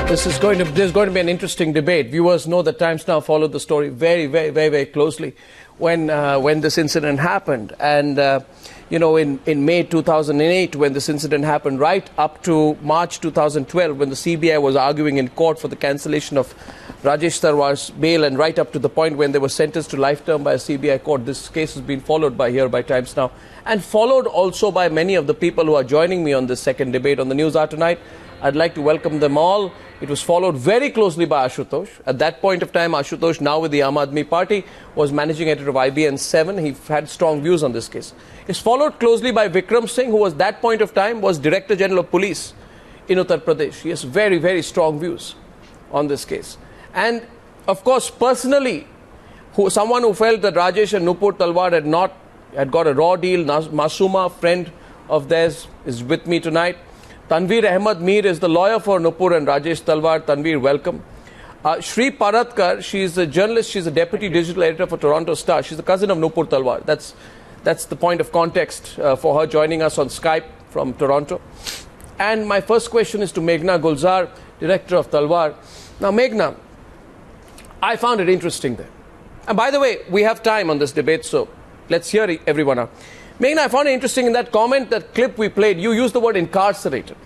There's going to be an interesting debate. Viewers know that Times Now followed the story very closely when this incident happened. And, in May 2008, when this incident happened, right up to March 2012, when the CBI was arguing in court for the cancellation of Rajesh Talwar's bail, and right up to the point when they were sentenced to life term by a CBI court, this case has been followed by Times Now, and followed also by many of the people who are joining me on this second debate on the Newshour tonight. I'd like to welcome them all. It was followed very closely by Ashutosh. At that point of time, Ashutosh, now with the Aam Aadmi Party, was managing editor of IBN 7. He had strong views on this case. It's followed closely by Vikram Singh, who was at that point of time was Director General of Police in Uttar Pradesh. He has very strong views on this case. And of course, personally, someone who felt that Rajesh and Nupur Talwar had got a raw deal. Masooma, friend of theirs, is with me tonight. Tanveer Ahmed Mir is the lawyer for Nupur and Rajesh Talwar. Tanveer, welcome. Shree Paradkar, she's a journalist. She's a deputy digital editor for Toronto Star. She's the cousin of Nupur Talwar. That's the point of context for her joining us on Skype from Toronto. And my first question is to Meghna Gulzar, director of Talvar. Now, Meghna, I found it interesting there. And by the way, we have time on this debate, so let's hear everyone out. Meghna, I found it interesting in that comment, that clip we played, you used the word incarcerated.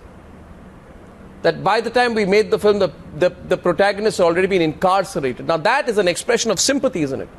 That by the time we made the film, the protagonist had already been incarcerated. Now that is an expression of sympathy, isn't it?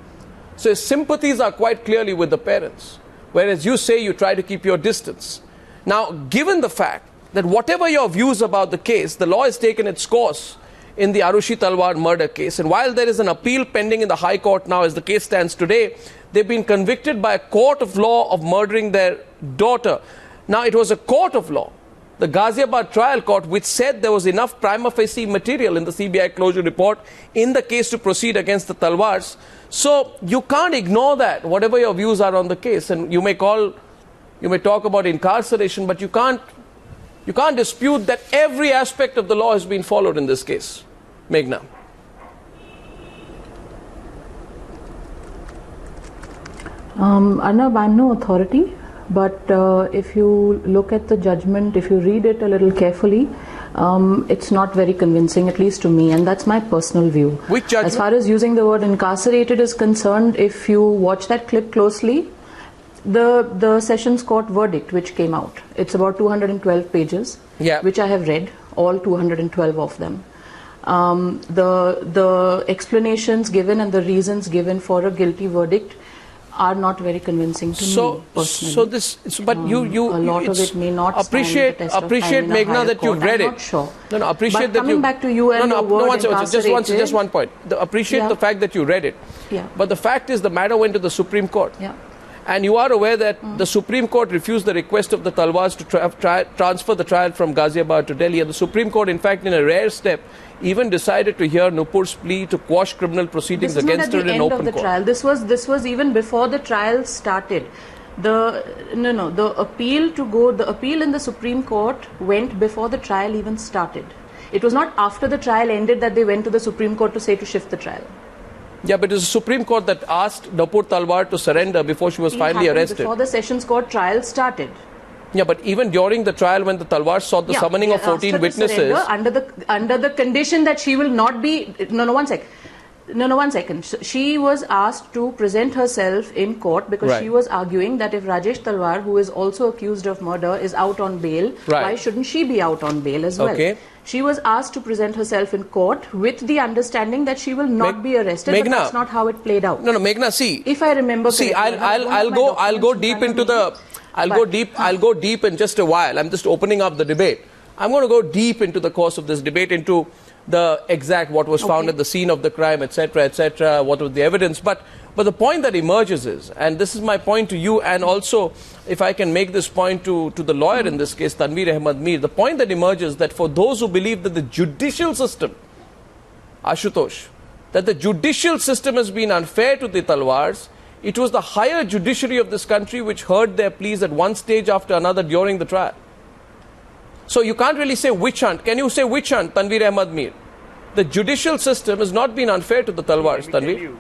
So his sympathies are quite clearly with the parents, whereas you say you try to keep your distance. Now, given the fact that whatever your views about the case, the law has taken its course in the Aarushi Talwar murder case, and while there is an appeal pending in the High Court now as the case stands today, they've been convicted by a court of law of murdering their daughter. Now, it was a court of law, the Ghaziabad trial court, which said there was enough prima facie material in the CBI closure report in the case to proceed against the Talwars. So you can't ignore that, whatever your views are on the case. And you may talk about incarceration, but you can't dispute that every aspect of the law has been followed in this case. Meghna. Arnab, I'm no authority, but if you look at the judgment, if you read it a little carefully, it's not very convincing, at least to me, and that's my personal view. Which judgment? As far as using the word incarcerated is concerned, if you watch that clip closely, the Sessions Court verdict which came out, it's about 212 pages, which I have read, all 212 of them. The explanations given and the reasons given for a guilty verdict are not very convincing to me personally. But you a lot of it may not appreciate Meghna that you've read it. I'm not sure. No, appreciate but that coming back to you and the word incarcerated, just one point. Appreciate the fact that you read it. Yeah. But the fact is the matter went to the Supreme Court. Yeah. And you are aware that the Supreme Court refused the request of the Talwars to transfer the trial from Ghaziabad to Delhi. And the Supreme Court, in fact, in a rare step, even decided to hear Nupur's plea to quash criminal proceedings against her in open court. This was not at the end of the trial. This was even before the trial started. The appeal in the Supreme Court went before the trial even started. It was not after the trial ended that they went to the Supreme Court to say to shift the trial. Yeah, but it was the Supreme Court that asked Nupur Talwar to surrender before she was finally arrested. Before the Sessions Court trial started. Yeah, but even during the trial, when the Talwars sought the summoning of 14 witnesses, under the condition that she will not be. No, one second. She was asked to present herself in court because she was arguing that if Rajesh Talwar, who is also accused of murder, is out on bail, why shouldn't she be out on bail as well? Okay. She was asked to present herself in court with the understanding that she will not be arrested. Meghna, but that's not how it played out. No, Meghna, see. If I remember correctly, I'll go deep in just a while. I'm just opening up the debate. I'm going to go deep into the course of this debate, into the exact what was found at the scene of the crime, etc., what was the evidence. But the point that emerges is, and this is my point to you, and also if I can make this point to the lawyer in this case, Tanveer Ahmed Mir, the point that emerges that for those who believe that the judicial system, Ashutosh, that the judicial system has been unfair to the Talwars, it was the higher judiciary of this country which heard their pleas at one stage after another during the trial. So you can't really say witch hunt. Can you say witch hunt, Tanveer Ahmed Mir? The judicial system has not been unfair to the Talwars, Tanveer.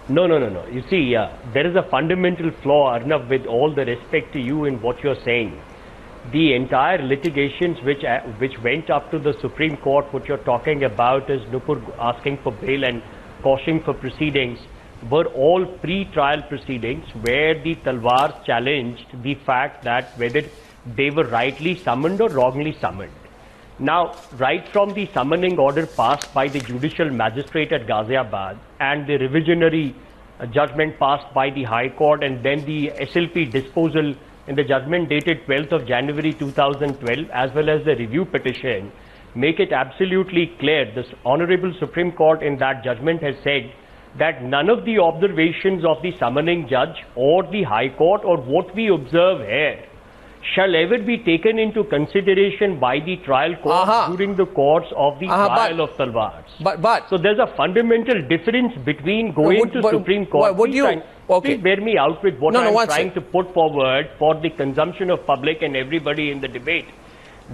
No. You see, there is a fundamental flaw, Arnab, with all the respect to you in what you're saying. the entire litigations which went up to the Supreme Court, what you're talking about is Nupur asking for bail and quashing for proceedings, were all pre-trial proceedings where the Talwars challenged the fact that whether they were rightly summoned or wrongly summoned. Now, right from the summoning order passed by the judicial magistrate at Ghaziabad and the revisionary judgment passed by the High Court, and then the SLP disposal in the judgment dated 12th of January 2012, as well as the review petition, make it absolutely clear. The Honorable Supreme Court in that judgment has said that none of the observations of the summoning judge or the High Court or what we observe here shall ever be taken into consideration by the trial court during the course of the trial of Talwars. But so there's a fundamental difference between going to Supreme Court. Please bear me out with what I'm trying to put forward for the consumption of public and everybody in the debate.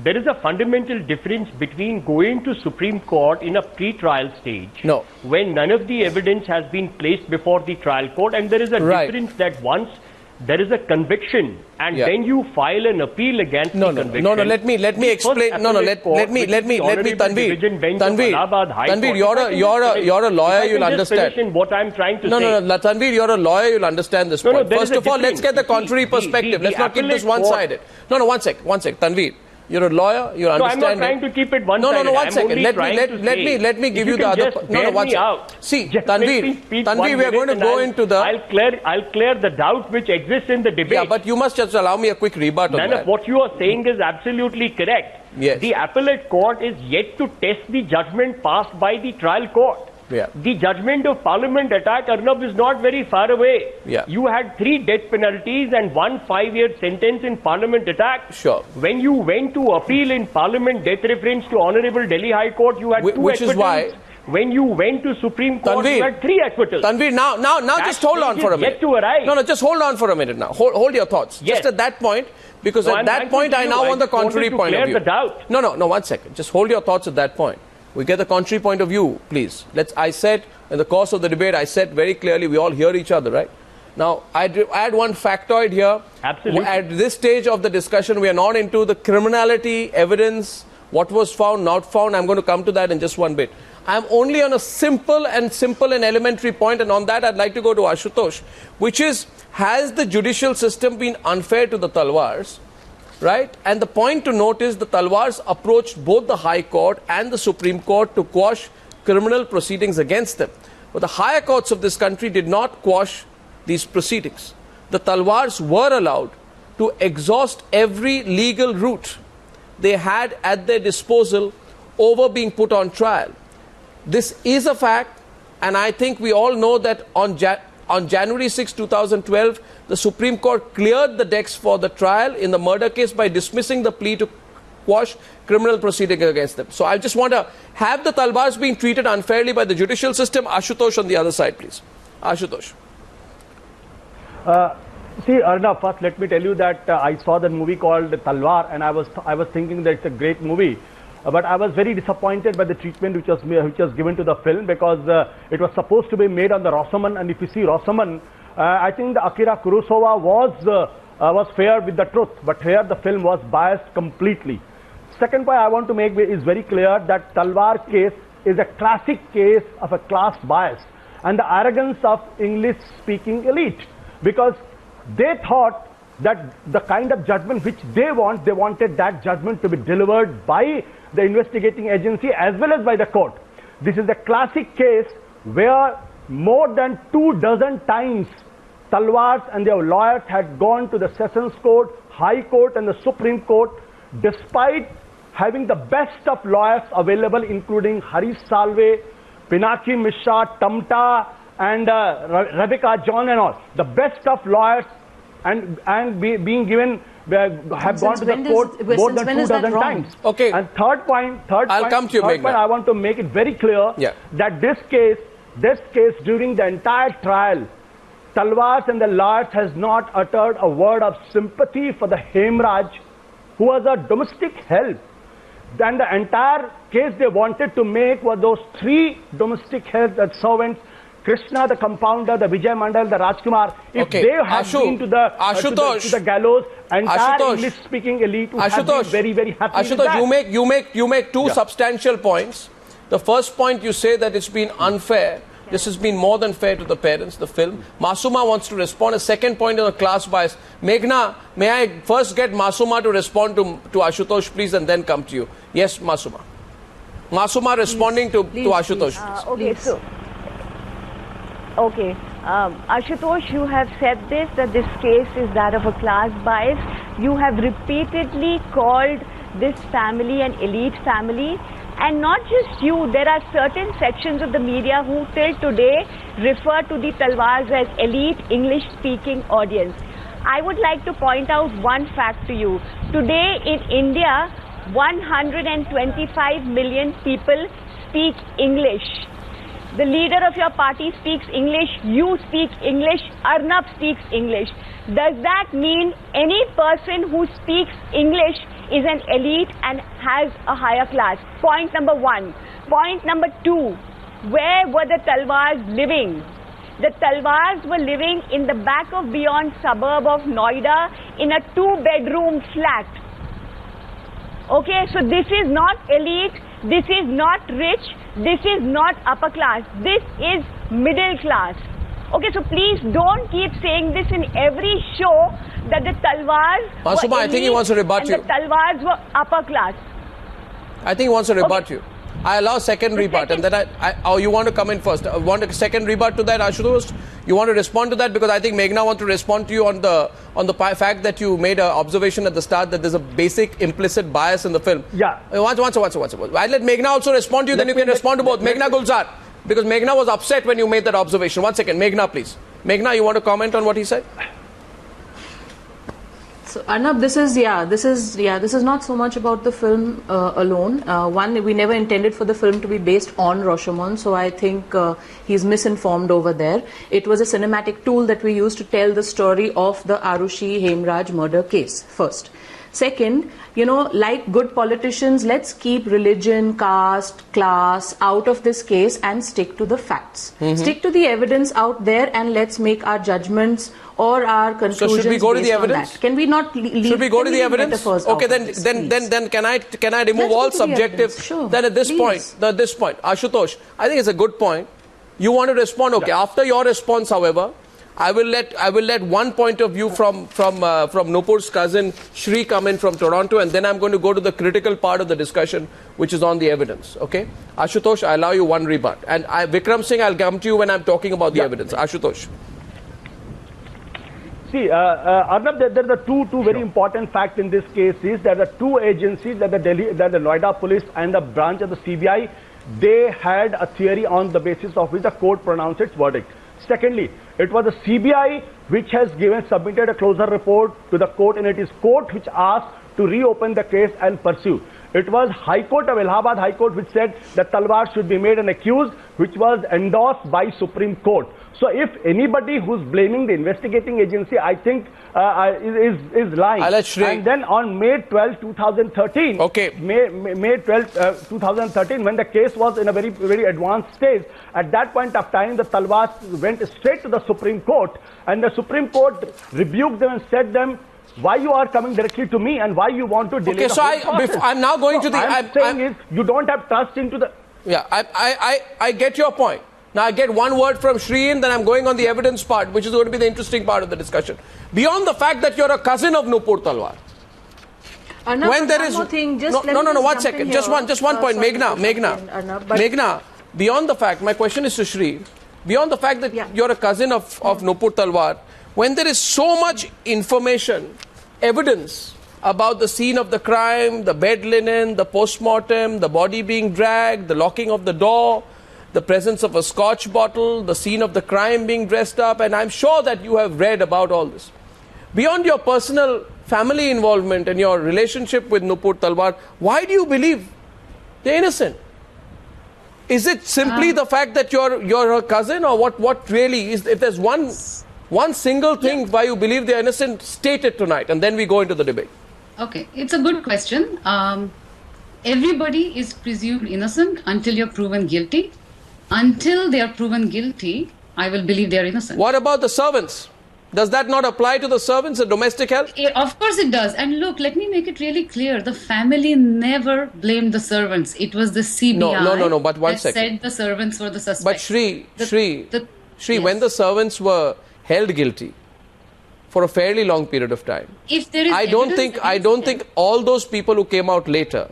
There is a fundamental difference between going to Supreme Court in a pre-trial stage, when none of the evidence has been placed before the trial court, and there is a difference that once there is a conviction and then you file an appeal against the conviction. Let me explain. Tanveer, you're a lawyer, you'll understand. What I'm trying to say. Tanveer, you're a lawyer, you'll understand this point. First of all, let's get the contrary perspective. Let's not keep this one-sided. One sec, Tanveer. You're a lawyer, you understand. I'm not trying to keep it one-sided. No, 1 second. Let me give you the other. No, 1 second. See, Tanveer, we are going to go into the. I'll clear the doubt which exists in the debate. Yeah, but you must just allow me a quick rebut on that. What you are saying is absolutely correct. Yes. The appellate court is yet to test the judgment passed by the trial court. Yeah. The judgment of Parliament attack, Arnab, is not very far away. Yeah. You had 3 death penalties and 1 5-year sentence in Parliament attack. Sure. When you went to appeal in Parliament death reference to Honorable Delhi High Court, you had 2 which acquittals. Is why. When you went to Supreme Court, Tanveer, you had 3 acquittals. Tanveer, now just hold on for a minute. Yet to arrive. No, just hold on for a minute now. Hold your thoughts. Yes. Just at that point, because at that point I now want the contrary point of view. The doubt. No, 1 second. Just hold your thoughts at that point. We get the contrary point of view, please. I said in the course of the debate, I said very clearly, we all hear each other, right? Now, I add one factoid here. Absolutely. At this stage of the discussion, we are not into the criminality, evidence, what was found, not found. I'm going to come to that in just one bit. I'm only on a simple and elementary point, and on that I'd like to go to Ashutosh, which is, has the judicial system been unfair to the Talwars? Right? And the point to note is the Talwars approached both the High Court and the Supreme Court to quash criminal proceedings against them. But the higher courts of this country did not quash these proceedings. The Talwars were allowed to exhaust every legal route they had at their disposal over being put on trial. This is a fact, and I think we all know that on January 6, 2012, the Supreme Court cleared the decks for the trial in the murder case by dismissing the plea to quash criminal proceedings against them. So I just want to have the Talwars being treated unfairly by the judicial system. Ashutosh on the other side, please. Ashutosh. See, Arnab, first let me tell you that I saw the movie called Talvar, and I was thinking that it's a great movie. But I was very disappointed by the treatment which was given to the film, because it was supposed to be made on the Rossaman, and if you see Rossaman, I think the Akira Kurosawa was fair with the truth, but here the film was biased completely. Second point I want to make is very clear that Talwar case is a classic case of a class bias and the arrogance of English-speaking elite, because they thought that the kind of judgment which they wanted that judgment to be delivered by the investigating agency as well as by the court. This is a classic case where more than 24 times Talwars and their lawyers had gone to the Sessions Court, High Court and the Supreme Court, despite having the best of lawyers available, including Harish Salve, Pinaki Mishra, Tamta and Rebecca John and all. The best of lawyers and being given have gone to the court more than 24 times. Okay. And third point, come to you, Meghna. I want to make it very clear that this case during the entire trial, Talwars and the lawyers has not uttered a word of sympathy for the Hemraj, who was a domestic help. Then the entire case they wanted to make were those 3 domestic help servants Krishna, the compounder, the Vijay Mandal, the Rajkumar, if they had been to the gallows, entire English-speaking elite would have been very, very happy with that. You make two substantial points. The first point, you say that it's been unfair. This has been more than fair to the parents, the film. Masooma wants to respond. A second point on the class bias. Meghna, may I first get Masooma to respond to Ashutosh, please, and then come to you. Yes, Masooma. Masooma responding to Ashutosh. Okay. Ashutosh, you have said this, that this case is that of a class bias. You have repeatedly called this family an elite family. And not just you, there are certain sections of the media who till today refer to the Talwars as elite English-speaking audience. I would like to point out one fact to you. Today in India, 125 million people speak English. The leader of your party speaks English, you speak English, Arnab speaks English. Does that mean any person who speaks English is an elite and has a higher class? Point number one. Point number two, where were the Talwars living? The Talwars were living in the back of beyond suburb of Noida in a 2-bedroom flat. Okay, so this is not elite, this is not rich, this is not upper class, this is middle class. Okay, so please don't keep saying this in every show that the Talwars Masooma, were I think he wants to rebut you. The Talwars were upper class. I think he wants to rebut you. I allow second rebut, and then you want to come in first. I want a second rebut to that, Ashutosh. You want to respond to that, because I think Meghna wants to respond to you on the fact that you made an observation at the start that there's a basic implicit bias in the film. Yeah. Once. I'll let Meghna also respond to you, then you can respond to both. Meghna Gulzar, because Meghna was upset when you made that observation. 1 second, Meghna, please. Meghna, you want to comment on what he said? So Arnab, this is not so much about the film alone. One, we never intended for the film to be based on Rashomon, so I think he's misinformed over there. It was a cinematic tool that we used to tell the story of the Aarushi Hemraj murder case, first. Second, like good politicians, let's keep religion, caste, class out of this case and stick to the facts. Stick to the evidence out there and let's make our judgments or our conclusions. So should we go to the evidence? Can we not leave? Should we go to the evidence? Okay, then can I remove all subjective? Sure. Then at this point, Ashutosh, I think it's a good point. You want to respond? Okay. Yeah. After your response, however, I will let one point of view from Nupur's cousin Shree come in from Toronto, and then I'm going to go to the critical part of the discussion, which is on the evidence. Okay, Ashutosh, I allow you one rebut, and Vikram Singh, I'll come to you when I'm talking about the evidence. Ashutosh. See, Arnab, there are two very important facts in this case. Is that the two agencies, that the Noida police and the branch of the CBI, they had a theory on the basis of which the court pronounced its verdict. Secondly, it was the CBI which has submitted a closure report to the court, and it is court which asked to reopen the case and pursue. It was High Court of Allahabad High Court which said that Talwar should be made an accused, which was endorsed by Supreme Court. So if anybody who's blaming the investigating agency, I think is lying. And then on May 12, 2013, May 12, 2013, when the case was in a very, very advanced stage, at that point of time, the Talwars went straight to the Supreme Court, and the Supreme Court rebuked them and said them, why you are coming directly to me and why you want to delay the whole process. I'm now going to the... I'm saying is, you don't have trust into the... Yeah, I get your point. Now I get one word from Shree in, then I'm going on the evidence part, which is going to be the interesting part of the discussion. Beyond the fact that you're a cousin of Nupur Talwar. Arnab, when there is... No, 1 second. Just one point. Meghna, beyond the fact, my question is to Shree, beyond the fact that you're a cousin of Nupur Talwar, when there is so much information, evidence about the scene of the crime, the bed linen, the post-mortem, the body being dragged, the locking of the door, the presence of a scotch bottle, the scene of the crime being dressed up, and I'm sure that you have read about all this. Beyond your personal family involvement and your relationship with Nupur Talwar, why do you believe they're innocent? Is it simply the fact that you're her cousin, or what really is? If there's one single thing why you believe they're innocent, state it tonight, and then we go into the debate. Okay, it's a good question. Everybody is presumed innocent until you're proven guilty. Until they are proven guilty, I will believe they are innocent. What about the servants? Does that not apply to the servants, the domestic help? Of course it does. And look, let me make it really clear. The family never blamed the servants. It was the CBI No, but one that second. said the servants were the suspects. But Shree, yes. when the servants were held guilty for a fairly long period of time, if there is I don't think all those people who came out later,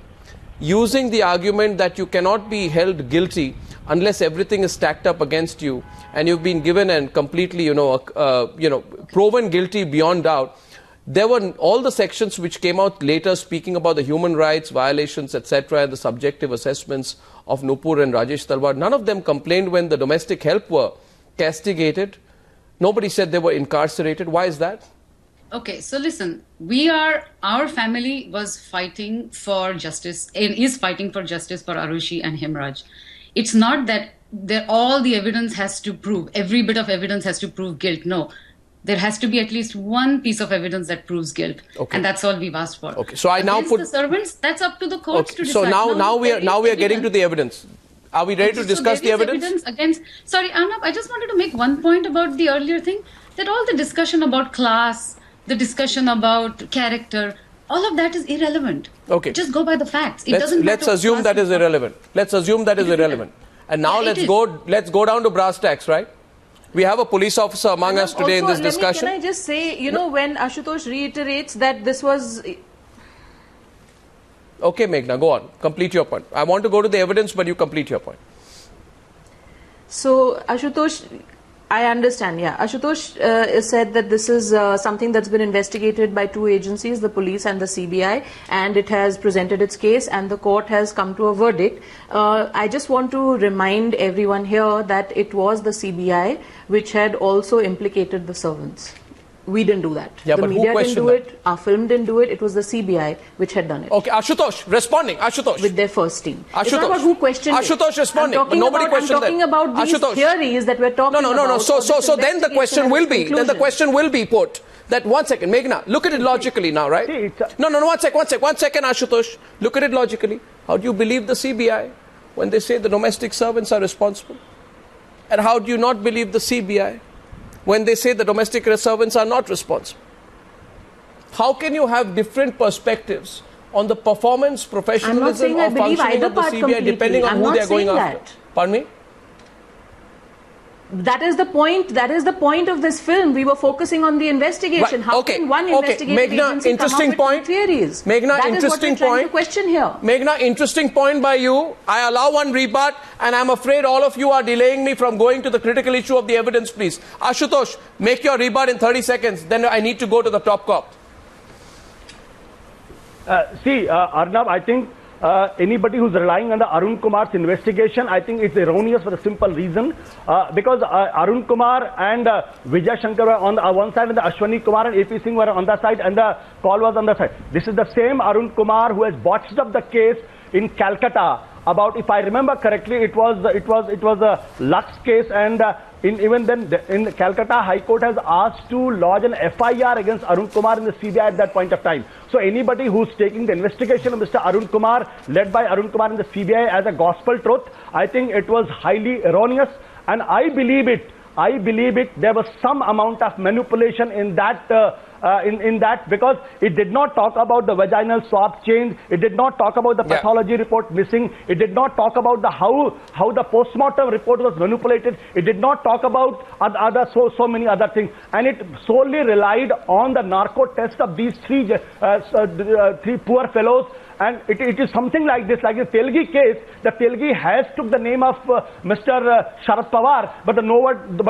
using the argument that you cannot be held guilty unless everything is stacked up against you and you've been given and completely, proven guilty beyond doubt. There were all the sections which came out later speaking about the human rights violations, etc., and the subjective assessments of Nupur and Rajesh Talwar. None of them complained when the domestic help were castigated. Nobody said they were incarcerated. Why is that? Okay, so listen, our family was fighting for justice and is fighting for justice for Aarushi and Himraj. It's not that all the evidence has to prove, every bit of evidence has to prove guilt. No, there has to be at least one piece of evidence that proves guilt. Okay. And that's all we've asked for. Okay, so I now put the servants, that's up to the courts to decide. So now we are getting to the evidence. Are we ready to discuss the evidence? Sorry, Arnab, I just wanted to make one point about the earlier thing, that all the discussion about class, the discussion about character, all of that is irrelevant. Okay. Just go by the facts. Let's assume that is irrelevant. Let's assume that is irrelevant. And now let's go down to brass tacks, right? We have a police officer among us today in this discussion. Can I just say, when Ashutosh reiterates that this was... Okay, Meghna, go on. Complete your point. I want to go to the evidence, but you complete your point. So, Ashutosh, I understand, yeah. Ashutosh said that this is something that's been investigated by two agencies, the police and the CBI, and it has presented its case and the court has come to a verdict. I just want to remind everyone here that it was the CBI which had also implicated the servants. We didn't do that. Yeah, the media didn't do it, our film didn't do it, it was the CBI which had done it. Okay, Ashutosh, responding. Ashutosh. With their first team. Ashutosh. It's not about who questioned Ashutosh responding, but nobody questioned that. I'm talking about these theories that we're talking about. No. So then the question will be put. That 1 second, Meghna, look at it logically now, right? No, 1 second, Ashutosh. Look at it logically. How do you believe the CBI when they say the domestic servants are responsible? And how do you not believe the CBI when they say the domestic servants are not responsible? How can you have different perspectives on the performance, professionalism or functioning of the CBI depending on who they are going after? Pardon me? That is the point. That is the point of this film. We were focusing on the investigation. How can one investigative agency come up with theories? Meghna, that is what we're trying to question here. Meghna, interesting point by you. I allow one rebut, and I'm afraid all of you are delaying me from going to the critical issue of the evidence, please. Ashutosh, make your rebut in 30 seconds. Then I need to go to the top cop. Arnab, I think anybody who's relying on the Arun Kumar's investigation, I think it's erroneous for the simple reason because Arun Kumar and Vijay Shankar were on the one side and the Ashwani Kumar and AP Singh were on the side and the call was on the side. This is the same Arun Kumar who has botched up the case in Calcutta about, if I remember correctly, it was a Lux case, and even then in Calcutta High Court has asked to lodge an FIR against Arun Kumar in the CBI at that point of time. So anybody who's taking the investigation of Mr. Arun Kumar, led by Arun Kumar in the CBI as a gospel truth, I think it was highly erroneous, and I believe it. There was some amount of manipulation in that because it did not talk about the vaginal swab change, it did not talk about the pathology report missing, it did not talk about the how the postmortem report was manipulated, it did not talk about so many other things, and it solely relied on the narco test of these three poor fellows. And it is something like this, like the Telgi case. The Telgi has took the name of Mr. Sharad Pawar, but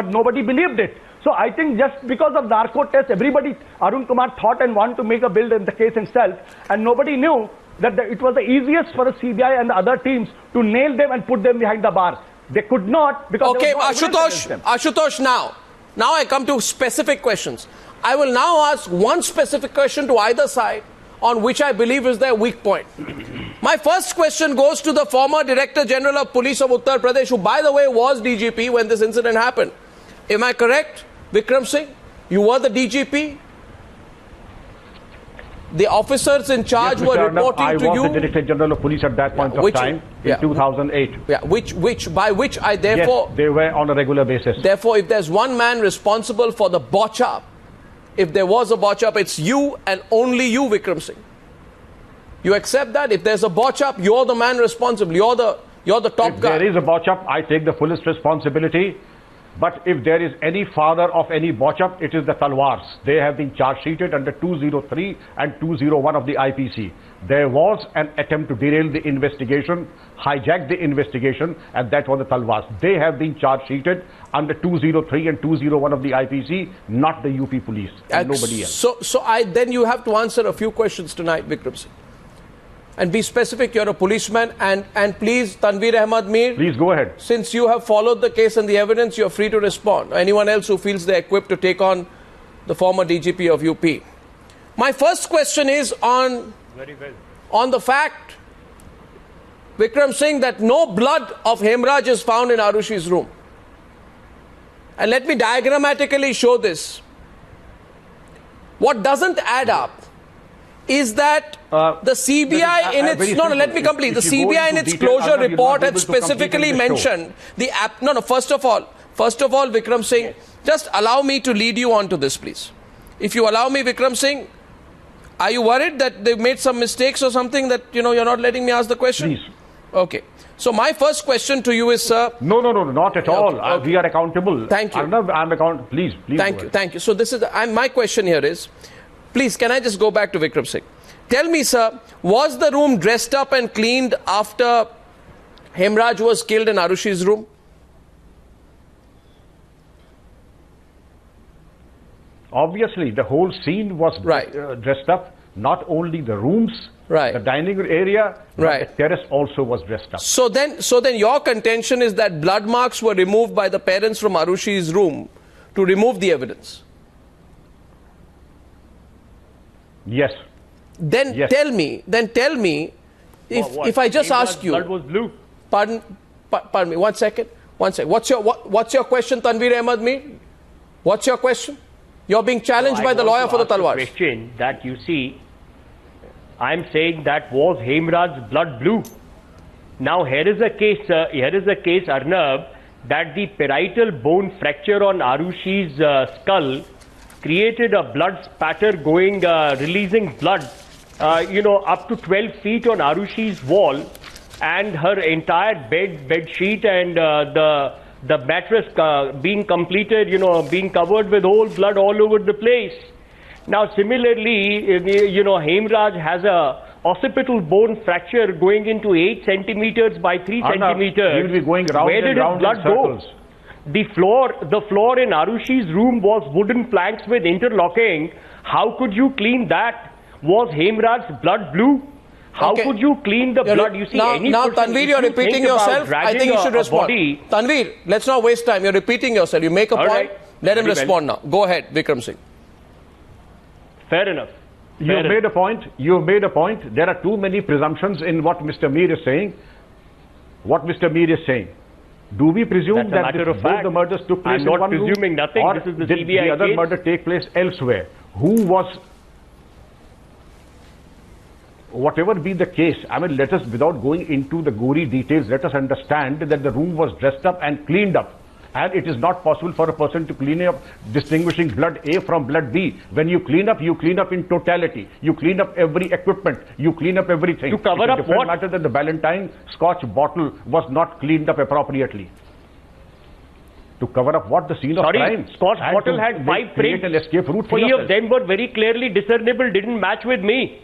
nobody believed it. So I think just because of narco test, Arun Kumar thought and wanted to make a build in the case himself, and nobody knew that it was the easiest for the CBI and the other teams to nail them and put them behind the bar. They could not because okay, Ashutosh. Now I come to specific questions. I will now ask one specific question to either side, on which I believe is their weak point. My first question goes to the former Director General of Police of Uttar Pradesh, who, by the way, was DGP when this incident happened. Am I correct, Vikram Singh? You were the DGP? The officers in charge were reporting to you. I was the Director General of Police at that point of time in 2008. Yeah, by which I therefore... Yes, they were on a regular basis. Therefore, if there's one man responsible for the botch-up, if there was a botch-up, it's you and only you, Vikram Singh. You accept that? If there's a botch-up, you're the man responsible. You're the top guy. If there is a botch-up, I take the fullest responsibility. But if there is any father of any botch-up, it is the Talwars. They have been charge-sheeted under 203 and 201 of the IPC. There was an attempt to derail the investigation, hijack the investigation, and that was the Talwars. They have been charge-sheeted under 203 and 201 of the IPC, not the UP police, and nobody else. Then you have to answer a few questions tonight, Vikram Singh. And be specific, you're a policeman, and please, Tanveer Ahmed Mir. Please go ahead. Since you have followed the case and the evidence, you're free to respond. Anyone else who feels they're equipped to take on the former DGP of UP. My first question is on the fact, Vikram Singh, that no blood of Hemraj is found in Arushi's room. And let me diagrammatically show this. What doesn't add up is that the CBI in its... No, let me complete. The CBI in its closure report had specifically mentioned the... First of all, Vikram Singh, just allow me to lead you on to this, please. If you allow me, Vikram Singh, are you worried that they've made some mistakes or something that, you're not letting me ask the question? Please. Okay. So my first question to you is, sir... No, not at all. Okay. We are accountable. Thank you. Arnab, I'm accountable. Please. Thank you. So this is... my question here is... Please, can I just go back to Vikram Singh? Tell me, sir, was the room dressed up and cleaned after Hemraj was killed in Arushi's room? Obviously, the whole scene was dressed up. Not only the rooms, the dining area, but the terrace also was dressed up. So then your contention is that blood marks were removed by the parents from Arushi's room to remove the evidence? Yes. Then tell me, if I just ask you... Blood was blue. Pardon me, one second. What's your question, Tanveer Ahmed Mir? What's your question? You're being challenged by the lawyer for the Talwars. Question that you see, I'm saying that was Hemraj's blood blue. Now here is a case, Arnab, that the parietal bone fracture on Arushi's skull created a blood spatter going, releasing blood, up to 12 feet on Arushi's wall, and her entire bed sheet and the mattress being completed, being covered with whole blood all over the place. Now similarly, Hemraj has a occipital bone fracture going into 8 centimeters by 3 centimeters. You'll be going round Where did his blood go? The floor in Arushi's room was wooden planks with interlocking. How could you clean that? Was Hemraj's blood blue? How could you clean the blood? You see, now Tanveer, you're repeating yourself. I think you should respond. Tanveer, let's not waste time. You're repeating yourself. You make a point. Let him respond now. Go ahead, Vikram Singh. Fair enough. You've made a point. You've made a point. There are too many presumptions in what Mr. Mir is saying. Do we presume that both the murders took place in one room? I'm not presuming nothing. Or this is the did CBI the other case? murder take place elsewhere? Who was... Whatever be the case, let us, without going into the gory details, let us understand that the room was dressed up and cleaned up. And it is not possible for a person to clean up, distinguishing blood A from blood B. When you clean up in totality. You clean up every equipment. You clean up everything. To cover up what? It doesn't matter that the Ballantine Scotch bottle was not cleaned up appropriately. To cover up what? The scene of crime. Scotch bottle had 5 prints. An escape route for 3 of them were very clearly discernible, didn't match with me.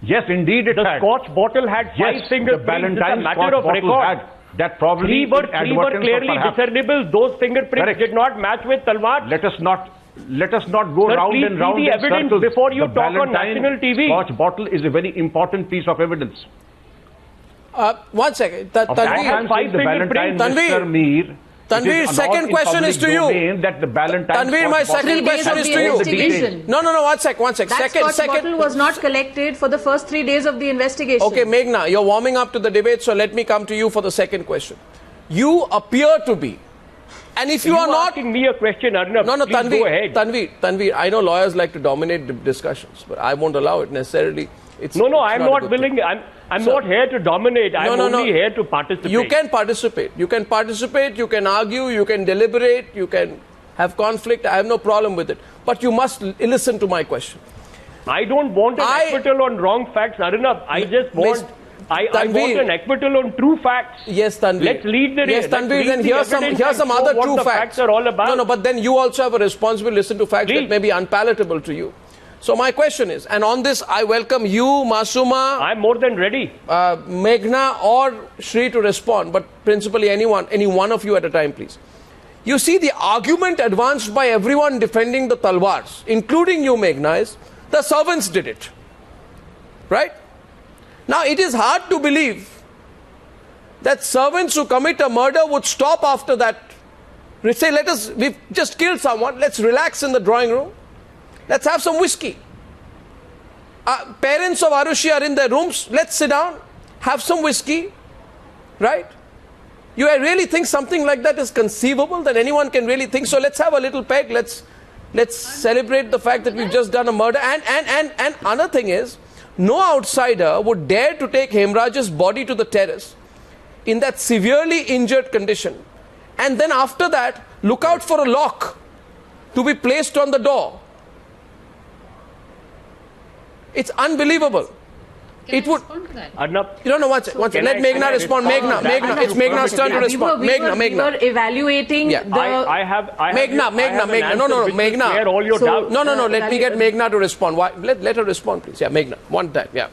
Yes, indeed it had. The Scotch bottle had 5 fingerprints. The Ballantine matter of record. Had. That probably 3 were clearly discernible. Those fingerprints did not match with Talwar. Let us not go round and round in circles. The evidence before you talk on national TV. Scotch bottle is a very important piece of evidence. One second. Tanveer, second question is to you. Tanveer, my second question is to you. No, one sec. That Scotch bottle was not collected for the first 3 days of the investigation. Okay, Meghna, you're warming up to the debate, so let me come to you for the second question. You appear to be And if you are not asking me a question, Arnab, no, please go ahead. Tanveer, I know lawyers like to dominate discussions, but I won't allow it necessarily. I'm not willing. I'm not here to dominate. I'm only here to participate. You can participate. You can participate. You can argue. You can deliberate. You can have conflict. I have no problem with it. But you must listen to my question. I don't want an acquittal on wrong facts, Arnab. I just want. I want an acquittal on true facts. Yes, Tanveer. Let's lead the Yes, Tanveer. Then here's some other true facts. Facts are all about. No, but then you also have a responsibility to listen to facts that may be unpalatable to you. So my question is, and on this I welcome you, Masooma. I'm more than ready. Meghna or Shree to respond, but principally any one of you at a time, please. You see, the argument advanced by everyone defending the Talwars, including you, Meghna, is the servants did it. Right? Now, it is hard to believe that servants who commit a murder would stop after that. Say, we've just killed someone, let's relax in the drawing room. Let's have some whiskey. Parents of Aarushi are in their rooms, let's sit down, have some whiskey. Right? You really think something like that is conceivable, that anyone can really think? So let's have a little peg, let's celebrate the fact that we've just done a murder. And another thing is, no outsider would dare to take Hemraj's body to the terrace in that severely injured condition, and then after that look out for a lock to be placed on the door. It's unbelievable. Can I respond to that? Arnab, No, one second. Let Meghna respond. Meghna, it's Meghna's turn to respond. Meghna. We were evaluating the... Meghna. No, Meghna. All your doubts. No. Let me get Meghna to respond. Let her respond, please. Yeah, Meghna. One time. Yeah.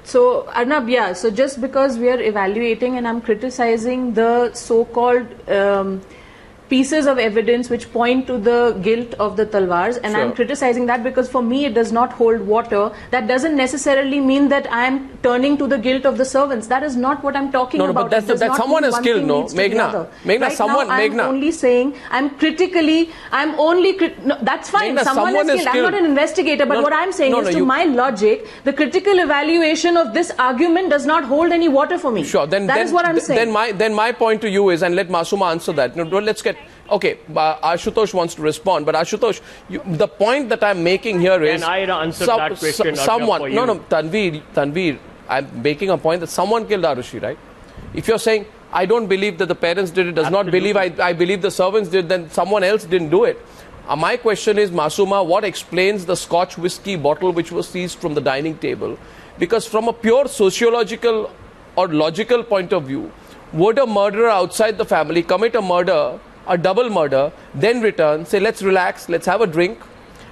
So, Arnab, so just because we are evaluating and I'm criticizing the so-called pieces of evidence which point to the guilt of the Talwars, and I'm criticizing that because for me it does not hold water. That doesn't necessarily mean that I'm turning to the guilt of the servants. That is not what I'm talking about. But that someone is killed, no? Meghna, I'm only saying, that's fine. Meghna, someone is killed. I'm not an investigator, but what I'm saying is, to my logic, the critical evaluation of this argument does not hold any water for me. Sure, that is what I'm saying. Then my point to you is, and let Masooma answer that. Let's get... Okay, Ashutosh wants to respond, but Ashutosh, the point that I'm making here is... Can I answer that question? Tanveer, I'm making a point that someone killed Aarushi, right? If you're saying, I don't believe that the parents did it, does not believe, I believe the servants did, then someone else didn't do it. My question is, Masooma, what explains the Scotch whiskey bottle which was seized from the dining table? Because from a pure sociological or logical point of view, would a murderer outside the family commit a murder, a double murder, then return, say, let's relax, let's have a drink,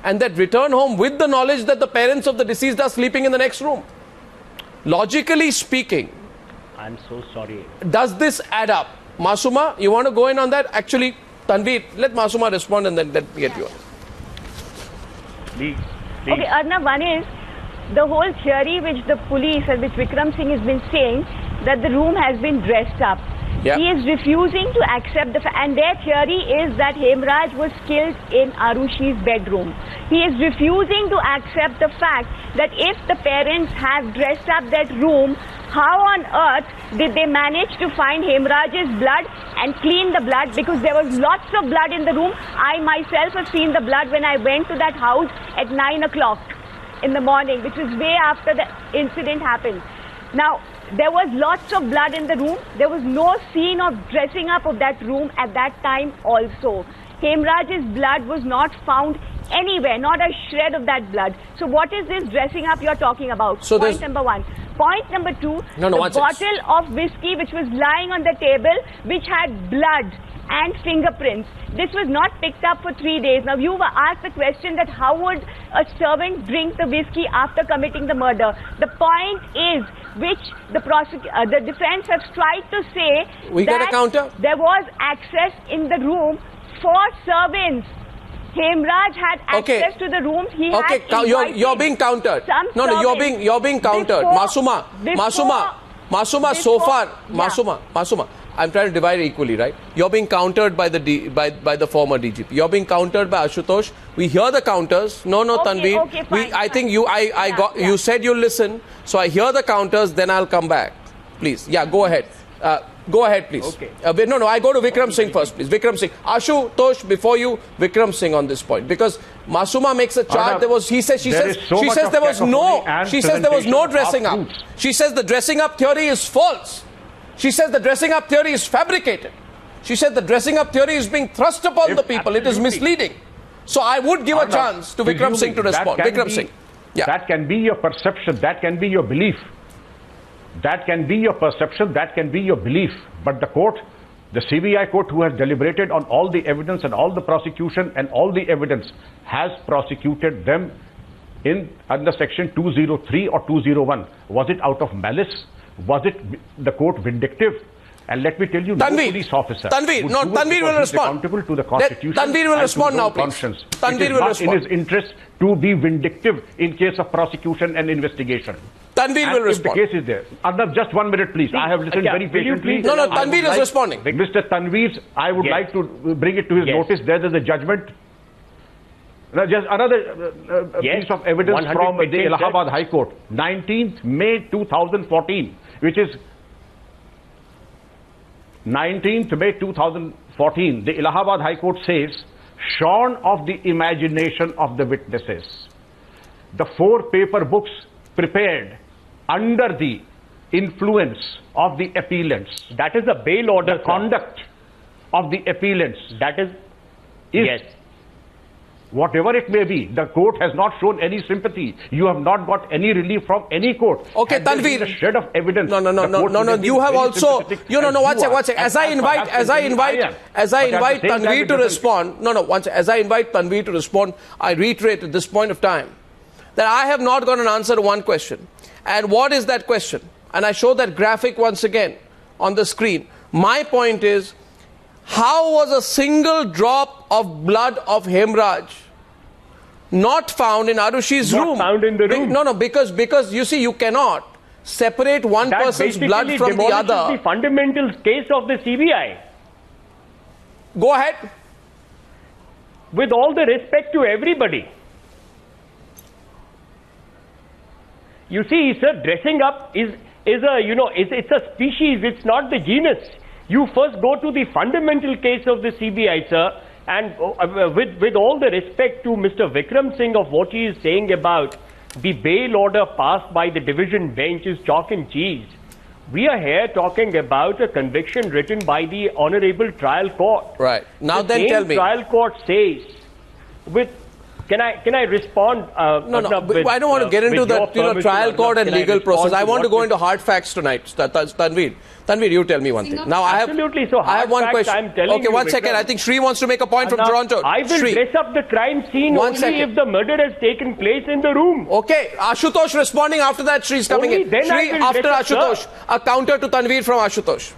and then return home with the knowledge that the parents of the deceased are sleeping in the next room? Logically speaking, I'm so sorry. Does this add up? Masooma, you want to go in on that? Actually, Tanveer, let Masooma respond and then let me get you on. Please. Okay, Arnab, one is the whole theory which the police and which Vikram Singh has been saying that the room has been dressed up. Yeah. He is refusing to accept and their theory is that Hemraj was killed in Aarushi's bedroom. He is refusing to accept the fact that if the parents have dressed up that room, how on earth did they manage to find Hemraj's blood and clean the blood? Because there was lots of blood in the room. I myself have seen the blood when I went to that house at 9 o'clock in the morning, which was way after the incident happened. Now, there was lots of blood in the room. There was no scene of dressing up of that room at that time also. Hemraj's blood was not found anywhere, not a shred of that blood. So what is this dressing up you're talking about? So point number one. Point number two, the bottle of whiskey which was lying on the table, which had blood and fingerprints. This was not picked up for 3 days. Now, you were asked the question that how would a servant drink the whiskey after committing the murder? The point is, which the defense has tried to say that there was access in the room for servants. Hemraj had access to the rooms. He had you're being countered. No, you're being countered. Masooma, so far, Masooma. I'm trying to divide equally, right? You're being countered by the former DGP. You're being countered by Ashutosh. We hear the counters. No, Tanveer. Okay, fine, I think you said you'll listen. So I hear the counters, then I'll come back. Please. Yeah, go ahead. Go ahead, please. Okay. No, I go to Vikram Singh first, please. Vikram Singh. Ashutosh, before you, Vikram Singh on this point. Because Masooma makes a chart. She says there was no dressing up. She says the dressing up theory is false. She says the dressing up theory is fabricated. She said the dressing up theory is being thrust upon the people. It is misleading. So I would give a chance to Vikram Singh to respond. Vikram Singh. Yeah. That can be your perception. That can be your belief. That can be your perception. That can be your belief. But the court, the CBI court who has deliberated on all the evidence and all the prosecution and all the evidence has prosecuted them under section 203 or 201. Was it out of malice? Was it the court vindictive? And let me tell you, no police officer. Tanveer will respond. Accountable to the Constitution. Tanveer will respond now, please. Tanveer will respond. It is in his interest to be vindictive in case of prosecution and investigation. Tanveer will respond. If the case is there. Arnab, just 1 minute, please. I have listened very patiently. No, Tanveer is responding. Mr. Tanveer, I would like to bring it to his notice. There is a judgment. Now, just another piece of evidence from the Allahabad High Court, 19th May 2014, which is 19th May 2014, the Allahabad High Court says, shorn of the imagination of the witnesses, the 4 paper books prepared under the influence of the appellants. That is a bail order. The conduct of the appellants. That is yes. Whatever it may be, the court has not shown any sympathy. You have not got any relief from any court. Okay, Tanveer. A shred of evidence. No. You have also. One second. As I invite Tanveer to respond. As I invite Tanveer to respond, I reiterate at this point of time that I have not got an answer to one question. And what is that question? And I show that graphic once again on the screen. My point is, how was a single drop of blood of Hemraj not found in Arushi's room? Not found in the room. No, because you see, you cannot separate one person's blood from the other. That the fundamental case of the CBI. Go ahead. With all the respect to everybody. You see, sir, dressing up is it's a species, it's not the genus. You first go to the fundamental case of the CBI, sir, and with all the respect to Mr. Vikram Singh of what he is saying about the bail order passed by the division bench is chalk and cheese. We are here talking about a conviction written by the Honorable Trial Court. Right. Now then tell me. Trial Court says, can I respond? No. I don't want to get into the trial court and legal process. I want to go into hard facts tonight, Tanveer, you tell me one thing. Now I have one question. I'm telling okay, you, 1 second. I think Shree wants to make a point from Toronto. I will dress up the crime scene only if the murder has taken place in the room. Okay, Ashutosh responding after that. Shree's coming in. Shree, after Ashutosh, a counter to Tanveer from Ashutosh.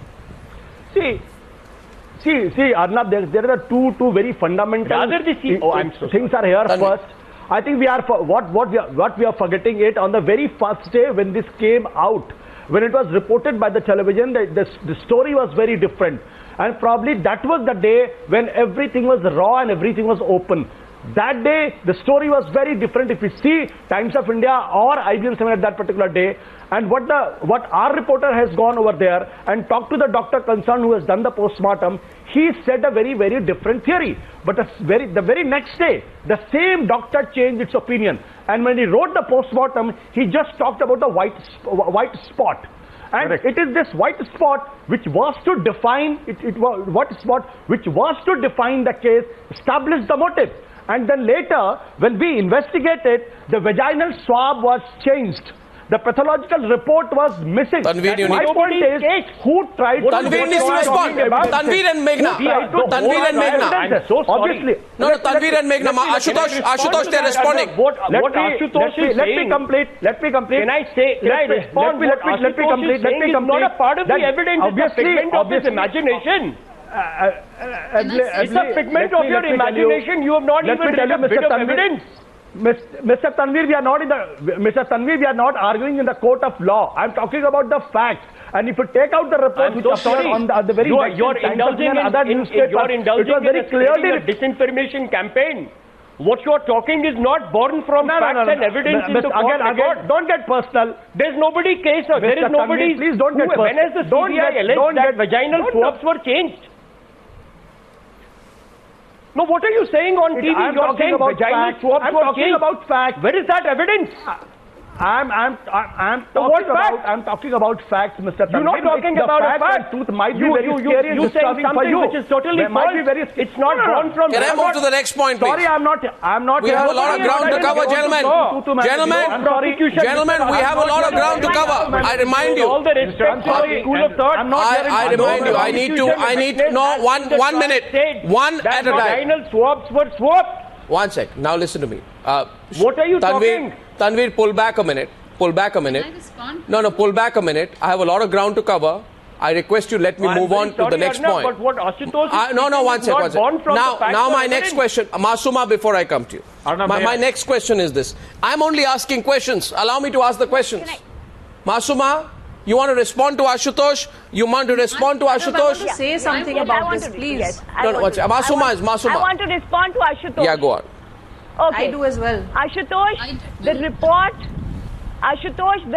See, Arnab, there are two very fundamental things are here. First, I think what we are forgetting it on the very first day when this came out, when it was reported by the television, the story was very different, and probably that was the day when everything was raw and everything was open. That day, the story was very different. If you see Times of India or IBM 7 at that particular day, and what our reporter has gone over there and talked to the doctor concerned who has done the postmortem, he said a very, very different theory. But the very next day, the same doctor changed its opinion. And when he wrote the postmortem, he just talked about a white spot. And it is this white spot which was to define which was to define the case, establish the motive. And then later, when we investigated, the vaginal swab was changed. The pathological report was missing. Tanveer, my point is, who tried to... Tanveer needs to respond. Tanveer and Meghna. I'm so sorry. Obviously. No, Tanveer and Meghna. Ashutosh, they're responding. What Ashutosh is saying... Let me complete. Can I respond? Let me complete. It's not a part of the evidence. It's a figment of his imagination. It's a figment of your imagination. You have not even read a bit of evidence. Mr. Tanveer, we are not arguing in the court of law. I'm talking about the facts. And if you take out the report, which appeared on the very you're indulging in a disinformation campaign. What you're talking is not born from facts and evidence in the court. Again, don't get personal. There's nobody case. There is nobody. Please don't get personal. When has the CBI alleged that vaginal swabs were changed? No, what are you saying on TV? You're saying vaginal swabs were changed. About facts. Where is that evidence? I'm talking about facts, Mr. Tanveer. You're not talking about a fact. Truth might be very scary and disturbing for you. Which is totally false. It's not born from. Can I move to the next point, please? Sorry, I'm not. We have a lot of ground to cover, gentlemen. Gentlemen, we have a lot of ground to cover. I remind you. All the respect to the school of thought. I remind you. I need to. No, 1 minute. One at a time. Vaginal swabs were swapped. 1 sec. Now listen to me. What are you talking? Tanveer, pull back a minute. Pull back a minute. Can I respond? No, pull back a minute. I have a lot of ground to cover. I request you let me move on to the next point. But what Ashutosh is one sec. Now my next question, Masooma, before I come to you. My next question is this. I'm only asking questions. Allow me to ask the questions. Masooma, you want to respond to Ashutosh? You want to respond to Ashutosh? I want to say something about this, please. Yes, Masooma. I want to respond to Ashutosh. Yeah, go on. Okay. I do as well. Ashutosh, the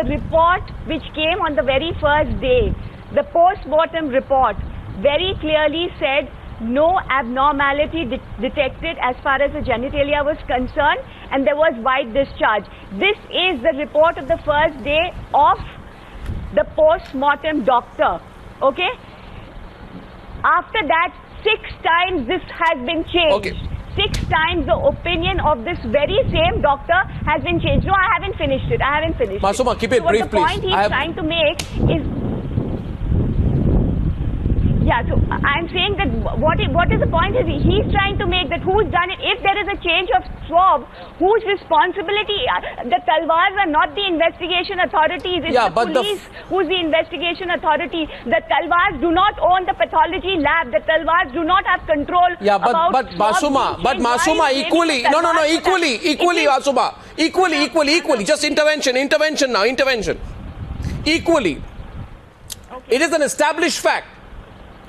report which came on the very first day, the post-mortem report, very clearly said no abnormality detected as far as the genitalia was concerned, and there was white discharge. This is the report of the first day of the post-mortem doctor. Okay? After that, 6 times this has been changed. Okay. 6 times the opinion of this very same doctor has been changed. No, I haven't finished it. Masooma, keep it brief, please. What the point he's trying to make is... Yeah, so I'm saying that what is the point is he's trying to make that who's done it. If there is a change of swab, whose responsibility? The Talwars are not the investigation authorities. It's the police who's the investigation authority. The Talwars do not own the pathology lab. The Talwars do not have control. Yeah, but Masooma, equally. Equally, Masooma. Equally. Just intervention now. Equally. Okay. It is an established fact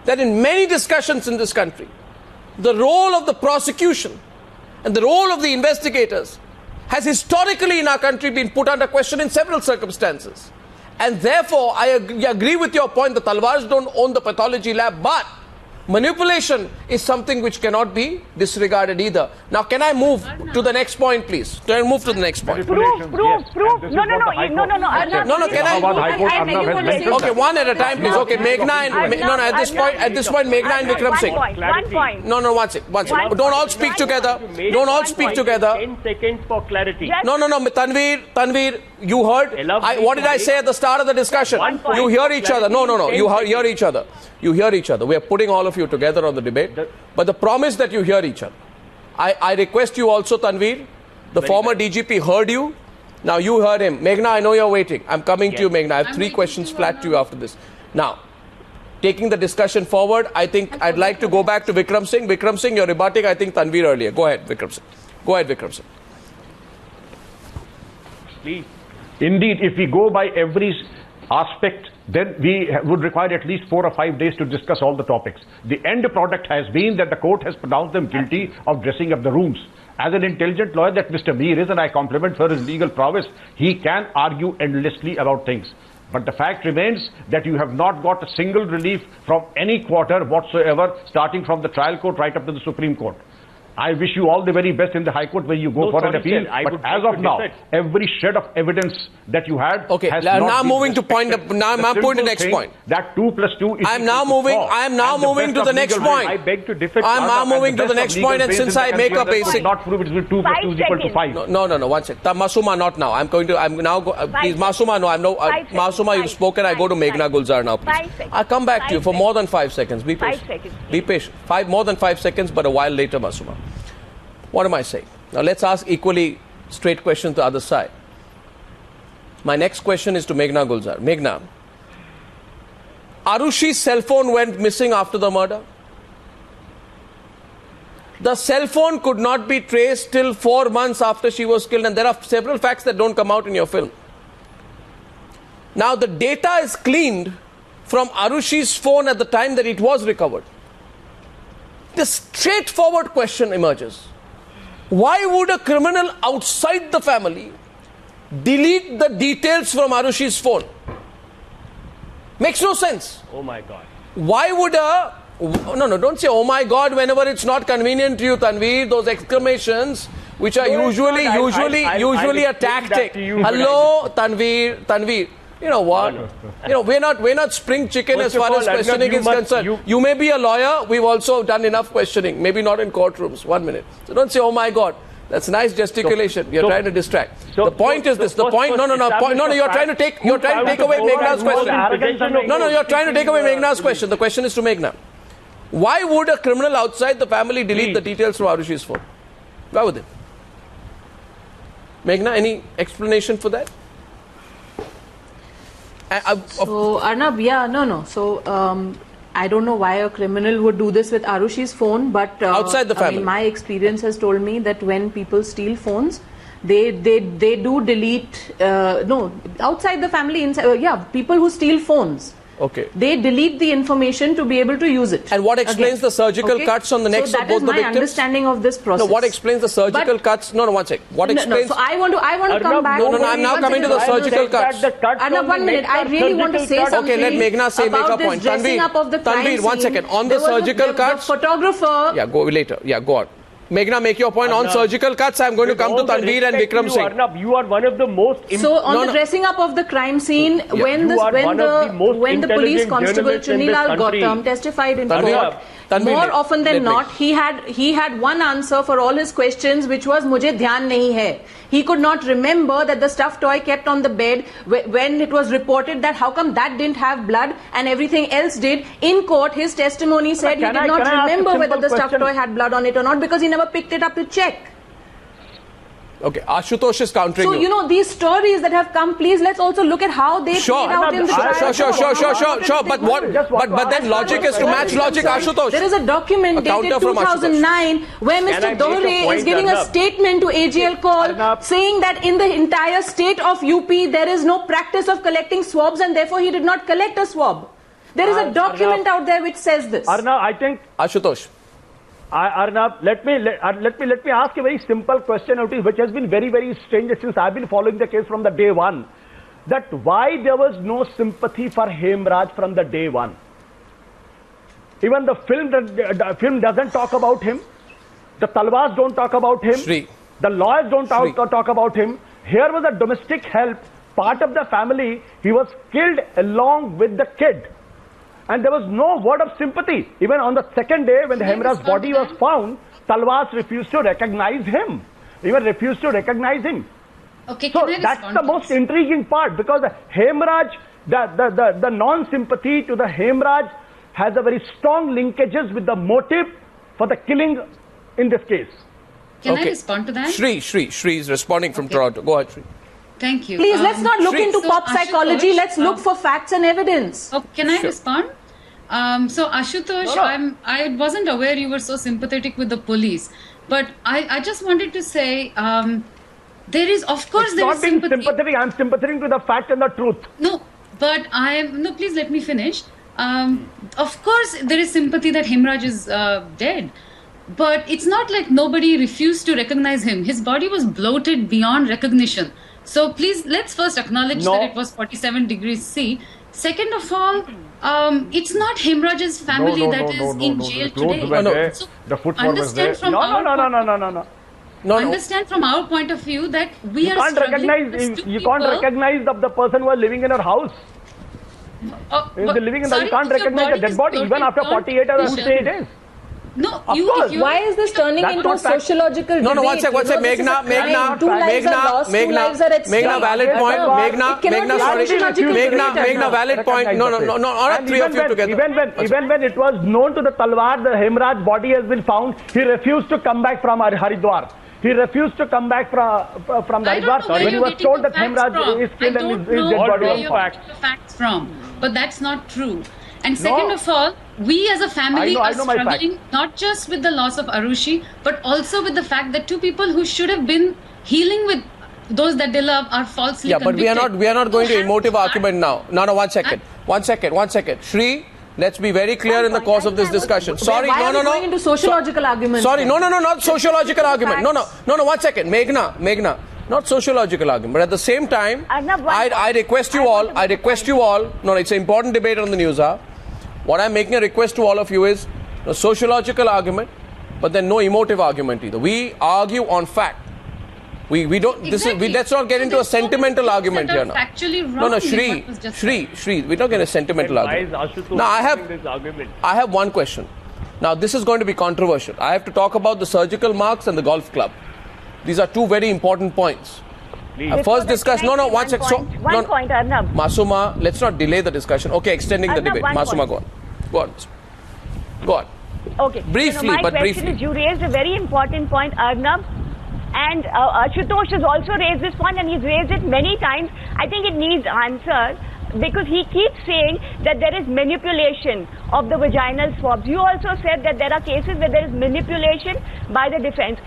that in many discussions in this country, the role of the prosecution and the role of the investigators has historically in our country been put under question in several circumstances. And therefore, I agree with your point, the Talwars don't own the pathology lab, but manipulation is something which cannot be disregarded either. Now, can I move to the next point, please? Can I move to the next point? Proof. No, can I? Okay, one at a time, please. Okay, Meghna and... at this point, Meghna and Vikram Singh. One point. No, one sec. Don't all speak together. 10 seconds for clarity. No, Tanveer, you heard? What did I say at the start of the discussion? You hear each other. No. You hear each other. You hear each other. We are putting all of you together on the debate. But the promise that you hear each other. I request you also, Tanveer. The former DGP heard you. Now you heard him. Meghna, I know you're waiting. I'm coming to you, Meghna. I have 3 questions flat to you after this. Now, taking the discussion forward, I think I'd like to go back to Vikram Singh. Vikram Singh, you're rebutting, I think, Tanveer earlier. Go ahead, Vikram Singh. Please. Indeed, if we go by every aspect, then we would require at least 4 or 5 days to discuss all the topics. The end product has been that the court has pronounced them guilty of dressing up the rooms. As an intelligent lawyer that Mr. Mir is, and I compliment for his legal prowess, he can argue endlessly about things. But the fact remains that you have not got a single relief from any quarter whatsoever, starting from the trial court right up to the Supreme Court. I wish you all the very best in the High Court where you go for an appeal. But as of now, every shred of evidence that you had has not now moving to point. Now I'm moving to the next point. That 2 + 2 is. I am now moving to the next point. I beg to differ. I am now moving to the next point, and since I make a basic. Not prove it will 2 + 2 is equal to 5. No. 1 sec. Masooma, not now. I'm now. Please, Masooma, no. I'm no. Masooma, you've spoken. I go to Meghna Gulzar now, please. I'll come back to you for more than 5 seconds. Be patient. Be patient. More than 5 seconds, but a while later, Masooma. What am I saying? Now let's ask equally straight questions to the other side. My next question is to Meghna Gulzar. Meghna, Aarushi's cell phone went missing after the murder. The cell phone could not be traced till 4 months after she was killed, and there are several facts that don't come out in your film. Now the data is cleaned from Aarushi's phone at the time that it was recovered. The straightforward question emerges. Why would a criminal outside the family delete the details from Arushi's phone? Makes no sense. Oh my God. Why would a... No, don't say, oh my God, whenever it's not convenient to you, Tanveer. Those exclamations, which are usually a tactic. Hello, Tanveer. You know what? You know, we're not spring chicken as far as questioning is concerned. You may be a lawyer. We've also done enough questioning. Maybe not in courtrooms. 1 minute. So don't say, oh my God. That's nice gesticulation. You're trying to distract. The point is this. The point. No. You're trying to take away Meghna's question. No. You're trying to take away Meghna's question. The question is to Meghna. Why would a criminal outside the family delete the details from Arushi's phone? Why would they? Meghna, any explanation for that? So, Arnab, yeah, no. So, I don't know why a criminal would do this with Arushi's phone, but outside the family. I mean, my experience has told me that when people steal phones, they do delete. No, outside the family, inside, people who steal phones. Okay. They delete the information to be able to use it. And what explains the surgical cuts on the necks of both the victims? So that is my understanding of this process. No, what explains the surgical cuts? No, 1 sec. What explains? So I want to come back. No, I'm now coming to the surgical cuts. Arnab, 1 minute. I really want to say something. Okay, let Meghna make a point. Tanveer, 1 second. On the surgical cuts. The photographer. Yeah, go later. Yeah, go on. Meghna, make your point. On surgical cuts, I'm going to come to Tanveer and Vikram Singh. Arnab, you are one of the most... So, on the dressing up of the crime scene, when the police constable Chunilal Gautam testified in court, more often than not, he had one answer for all his questions, which was, "Mujhe dhyan nahi hai." He could not remember that the stuffed toy kept on the bed when it was reported that how come that didn't have blood and everything else did. In court, his testimony said he did not remember whether the stuffed toy had blood on it or not because he never picked it up to check. Okay, Ashutosh is countering you. So, you know, these stories that have come, please, let's also look at how they played out in the trial. Sure. But then logic is to match logic, Ashutosh. There is a document dated 2009 where Mr. Dohre is giving a statement to AGL call saying that in the entire state of UP, there is no practice of collecting swabs and therefore he did not collect a swab. There is a document out there which says this. Arnab, I think... Ashutosh. Arnab, let me ask a very simple question, which has been very, very strange since I've been following the case from the day one. That why there was no sympathy for Hemraj from the day one. Even the film doesn't talk about him. The Talwars don't talk about him. Shree. The lawyers don't talk about him. Here was a domestic help, part of the family. He was killed along with the kid. And there was no word of sympathy. Even on the second day when the Hemraj's body was found, Talwars refused to recognize him. Even refused to recognize him. Okay, so that's the most intriguing part, because the Hemraj, the non-sympathy to the Hemraj has a very strong linkages with the motive for the killing in this case. Can I respond to that? Shree is responding from Toronto. Go ahead, Shree. Thank you. Please, let's not look into pop psychology. Let's look for facts and evidence. Oh, can I respond? So Ashutosh, I wasn't aware you were so sympathetic with the police, but I just wanted to say there is, of course, there is sympathy. Sympathetic. I'm sympathetic to the fact and the truth. No, but please let me finish. Of course, there is sympathy that Hemraj is dead, but it's not like nobody refused to recognize him. His body was bloated beyond recognition. So please, let's first acknowledge that it was 47 degrees C. Second of all, it's not Hemraj's family that is in jail today. So the football was there. No. Understand from our point of view that we are struggling. You can't recognize the person who is living in her house. You can't recognize the dead body even after 48 or 58 days. No, why is this turning into a sociological debate? No, 1 sec. Meghna, valid point. Meghna, valid point. No, not three of you together. Even when it was known to the Talwar, the Hemraj body has been found, he refused to come back from Haridwar. He refused to come back from Haridwar when he was told that Hemraj is killed and his dead body was found. Facts from, but that's not true. And second of all, we as a family are struggling not just with the loss of Aarushi, but also with the fact that two people who should have been healing with those that they love are falsely convicted. But we are not going to emotive argument now. No, 1 second. 1 second. Shree, Let's be very clear in the course of this discussion. Sorry, why are we going into sociological arguments? Sorry, no, not sociological argument. No, 1 second. Meghna, not sociological argument. But at the same time, I request you all, no, it's an important debate on the Newshour. What I'm making a request to all of you is a sociological argument, but then no emotive argument either. We argue on fact. We don't. Exactly. Let's not get into a sentimental argument here now. Factually wrong. No, Shree, we're not getting a sentimental argument. Why is Ashutosh Now this argument? I have one question. Now this is going to be controversial. I have to talk about the surgical marks and the golf club. These are two very important points. First discuss. No, 1 second. One point, Arnab. Masooma, let's not delay the discussion. Okay, extending the debate. Masooma, go on. Okay. Briefly, my but question briefly. Is you raised a very important point, Arnab. And Ashutosh has also raised this point, and he's raised it many times. I think it needs answer because he keeps saying that there is manipulation of the vaginal swabs. You also said that there are cases where there is manipulation by the defense.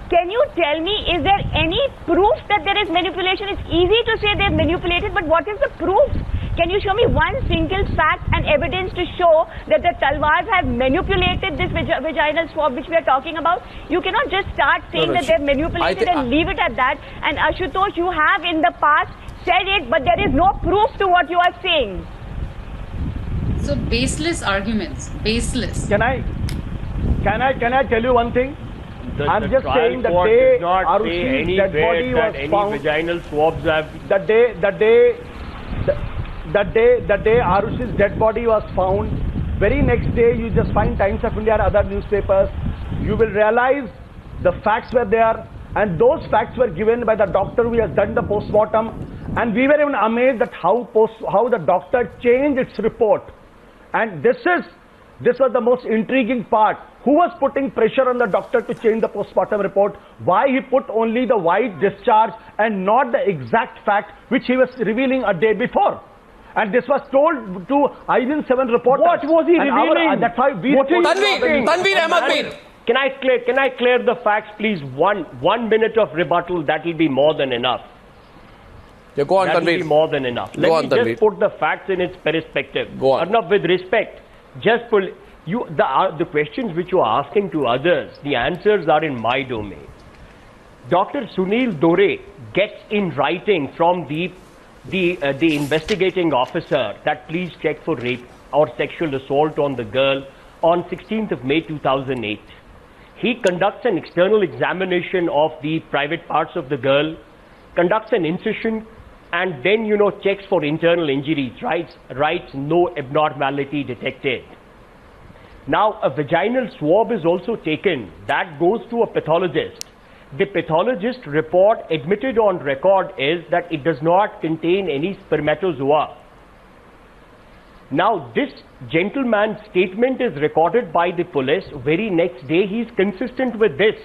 Can you tell me, is there any proof that there is manipulation? It's easy to say they've manipulated, but what is the proof? Can you show me one single fact and evidence to show that the Talwars have manipulated this vaginal swab which we are talking about? You cannot just start saying that they've manipulated and leave it at that. And Ashutosh, you have in the past said it, but there is no proof to what you are saying. So baseless arguments, baseless. Can I tell you one thing? I'm just saying the court day does not say Arushi's dead body was any found, vaginal swabs have. The day Arushi's dead body was found, very next day you just find Times of India and other newspapers, you will realize the facts were there, and those facts were given by the doctor who has done the postmortem, and we were even amazed at how the doctor changed its report. And this was the most intriguing part. Who was putting pressure on the doctor to change the postmortem report? Why he put only the white discharge and not the exact fact which he was revealing a day before? And this was told to IVN 7 reporters. What was he revealing? That's why we Tanveer Ahmed Mir. Can I clear the facts, please? One minute of rebuttal, that will be more than enough. Yeah, go on, that will be Tanveer. more than enough. Let me just put the facts in its perspective. Go on. Arnab, with respect, just pull the questions which you are asking to others, the answers are in my domain. Dr. Sunil Dore gets in writing from the investigating officer that please check for rape or sexual assault on the girl on 16th of May 2008. He conducts an external examination of the private parts of the girl, conducts an incision, and then, checks for internal injuries, writes no abnormality detected. Now, a vaginal swab is also taken. That goes to a pathologist. The pathologist report admitted on record is that it does not contain any spermatozoa. Now, this gentleman's statement is recorded by the police. Very next day, he is consistent with this.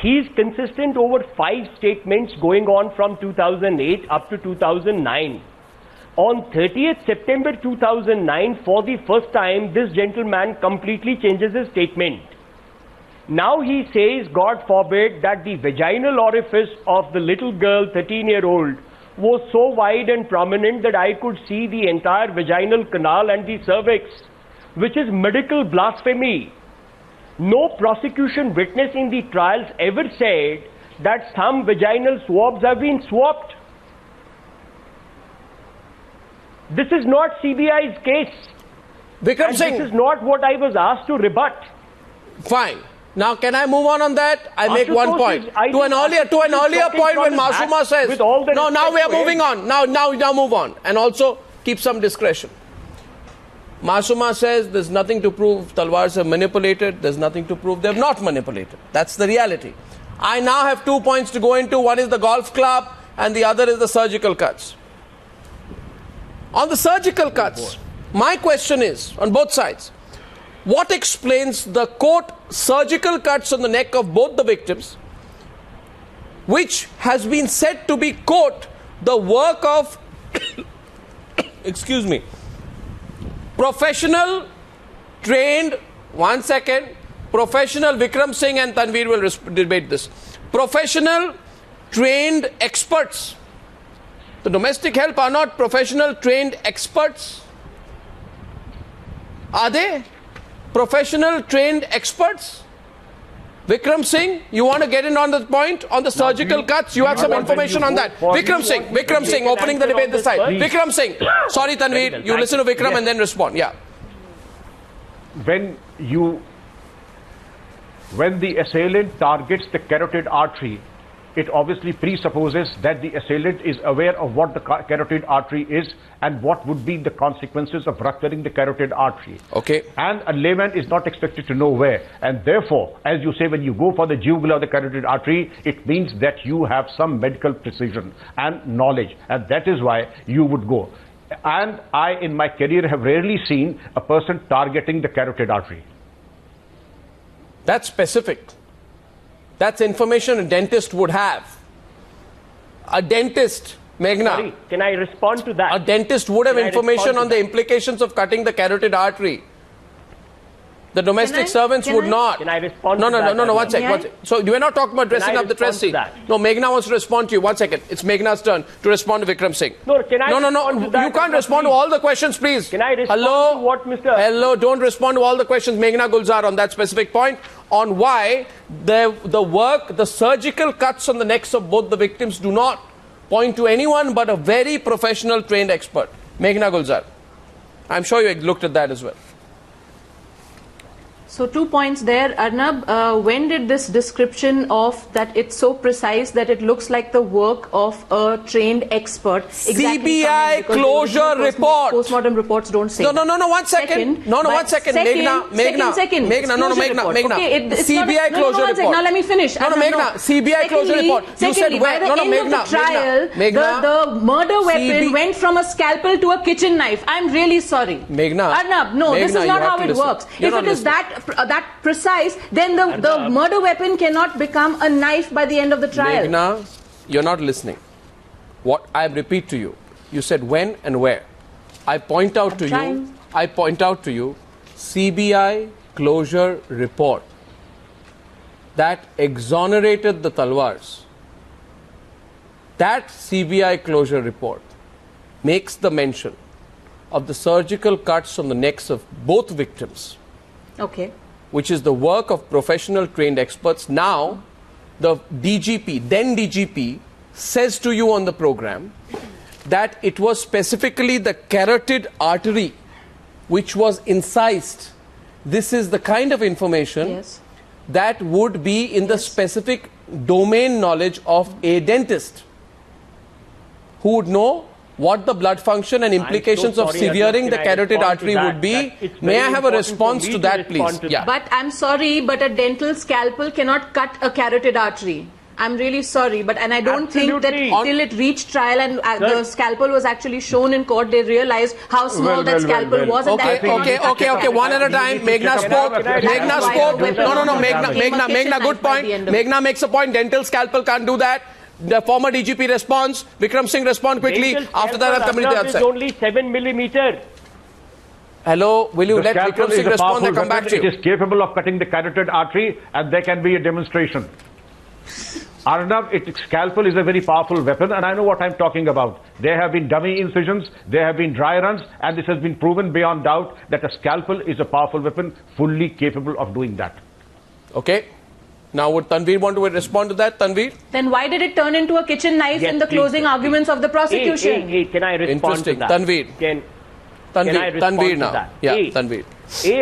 He is consistent over 5 statements going on from 2008 up to 2009. On 30th September 2009, for the first time, this gentleman completely changes his statement. Now he says, God forbid, that the vaginal orifice of the little girl, 13-year-old, was so wide and prominent that I could see the entire vaginal canal and the cervix, which is medical blasphemy. No prosecution witness in the trials ever said that some vaginal swabs have been swapped. This is not CBI's case. Vikram Singh. This is not what I was asked to rebut. Fine. Now, can I move on that? I make one point. To an earlier point when Masooma says, no, now we are moving on. Now move on. And also keep some discretion. Masooma says there's nothing to prove Talwars have manipulated. There's nothing to prove they have not manipulated. That's the reality. I now have 2 points to go into. One is the golf club and the other is the surgical cuts. On the surgical cuts, my question is, on both sides, what explains the, quote, surgical cuts on the neck of both the victims, which has been said to be, quote, the work of, excuse me, professional, trained, professional, Vikram Singh and Tanveer will debate this, professional, trained experts. The domestic help are not professional, trained experts. Are they professional, trained experts? Vikram Singh, you want to get in on the point on the surgical cuts? You have some information on that. Vikram Singh, opening the debate this side. Vikram Singh. Sorry, Tanveer, you listen to Vikram and then respond. Yeah. When the assailant targets the carotid artery, it obviously presupposes that the assailant is aware of what the carotid artery is and what would be the consequences of rupturing the carotid artery. Okay. And a layman is not expected to know where. And therefore, as you say, when you go for the jugular of the carotid artery, it means that you have some medical precision and knowledge. And that is why you would go. And I, in my career, have rarely seen a person targeting the carotid artery. That's specific. That's information a dentist would have. A dentist, Meghna. Sorry, can I respond to that? A dentist would have information on the implications of cutting the carotid artery. The domestic servants would not. Can I respond to that? No, one sec. So you are not talking about dressing up the dress scene. No, Meghna wants to respond to you. 1 second. It's Meghna's turn to respond to Vikram Singh. No, can I No. You can't respond to all the questions, please. Can I respond to what Mr. Hello, don't respond to all the questions. Meghna Gulzar on that specific point on why the surgical cuts on the necks of both the victims do not point to anyone but a very professional trained expert. Meghna Gulzar. I'm sure you looked at that as well. So 2 points there. Arnab, when did this description of that it's so precise that it looks like the work of a trained expert CBI closure report. Postmortem reports don't say No, 1 second. No, 1 second. Meghna. CBI closure report. Now let me finish. No, Meghna. CBI closure report. You said where? No, Meghna. The murder weapon went from a scalpel to a kitchen knife. I'm really sorry. Meghna. Arnab, no, this is not how it works. If it is that precise, then the murder weapon cannot become a knife by the end of the trial. Meghna, you're not listening. What I repeat to you, you said when and where. I point out to you CBI closure report that exonerated the Talwars. That CBI closure report makes the mention of the surgical cuts on the necks of both victims. Okay. Which is the work of professional trained experts. Now, the DGP, then DGP, says to you on the program that it was specifically the carotid artery which was incised. This is the kind of information that would be in the specific domain knowledge of a dentist who would know what the blood function and implications of severing the carotid artery would be. May I have a response to that, please? Yeah. But I'm sorry, but a dental scalpel cannot cut a carotid artery. I'm really sorry, and I don't think that till it reached trial and the scalpel was actually shown in court, they realized how small that scalpel was. Okay. One at a time. Meghna spoke. No. Meghna, good point. Meghna makes a point. Dental scalpel can't do that. The former DGP responds. Vikram Singh respond quickly. After that, I'll come to the other side. It's only 7 millimeter. Hello, will you let Vikram Singh respond and come back to you? It is capable of cutting the carotid artery, and there can be a demonstration. Arnab, scalpel is a very powerful weapon, and I know what I'm talking about. There have been dummy incisions, there have been dry runs, and this has been proven beyond doubt that a scalpel is a powerful weapon, fully capable of doing that. Okay. Now, would Tanveer want to respond to that? Tanveer? Then why did it turn into a kitchen knife in the closing arguments of the prosecution? Can I respond to that? Tanveer. Tanveer now. Yeah, Tanveer.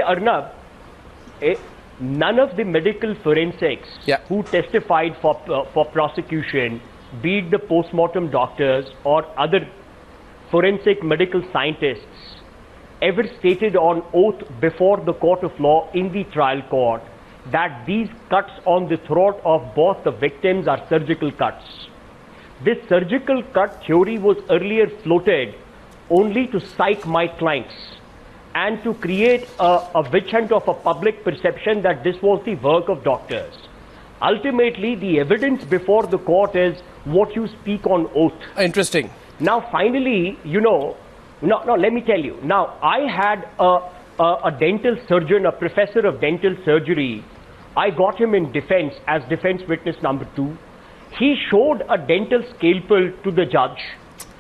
Arnab, none of the medical forensics who testified for prosecution, be it the postmortem doctors or other forensic medical scientists, ever stated on oath before the court of law in the trial court that these cuts on the throat of both the victims are surgical cuts. This surgical cut theory was earlier floated only to psych my clients and to create a witch hunt of a public perception that this was the work of doctors. Ultimately, the evidence before the court is what you speak on oath. Interesting. Now, finally, let me tell you. Now, I had a dental surgeon, a professor of dental surgery. I got him in defense as defense witness number 2. He showed a dental scalpel to the judge.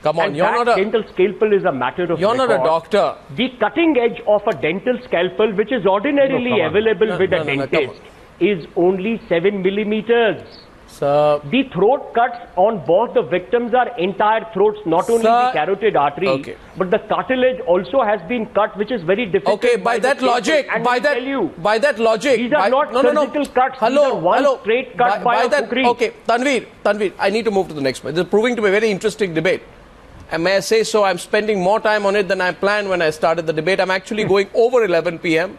Come on, and you're that not a dental scalpel is a matter of You're not a doctor. The cutting edge of a dental scalpel, which is ordinarily available with a dentist, is only 7 millimeters. Sir. The throat cuts on both the victims are entire throats, not only the carotid artery, but the cartilage also has been cut, which is very difficult. Okay, by that logic, by that logic, these are not surgical cuts. Hello, these are one straight cut by a kukri. Okay, Tanveer, I need to move to the next point. This is proving to be a very interesting debate. And may I say so, I'm spending more time on it than I planned when I started the debate. I'm actually going over 11 p.m.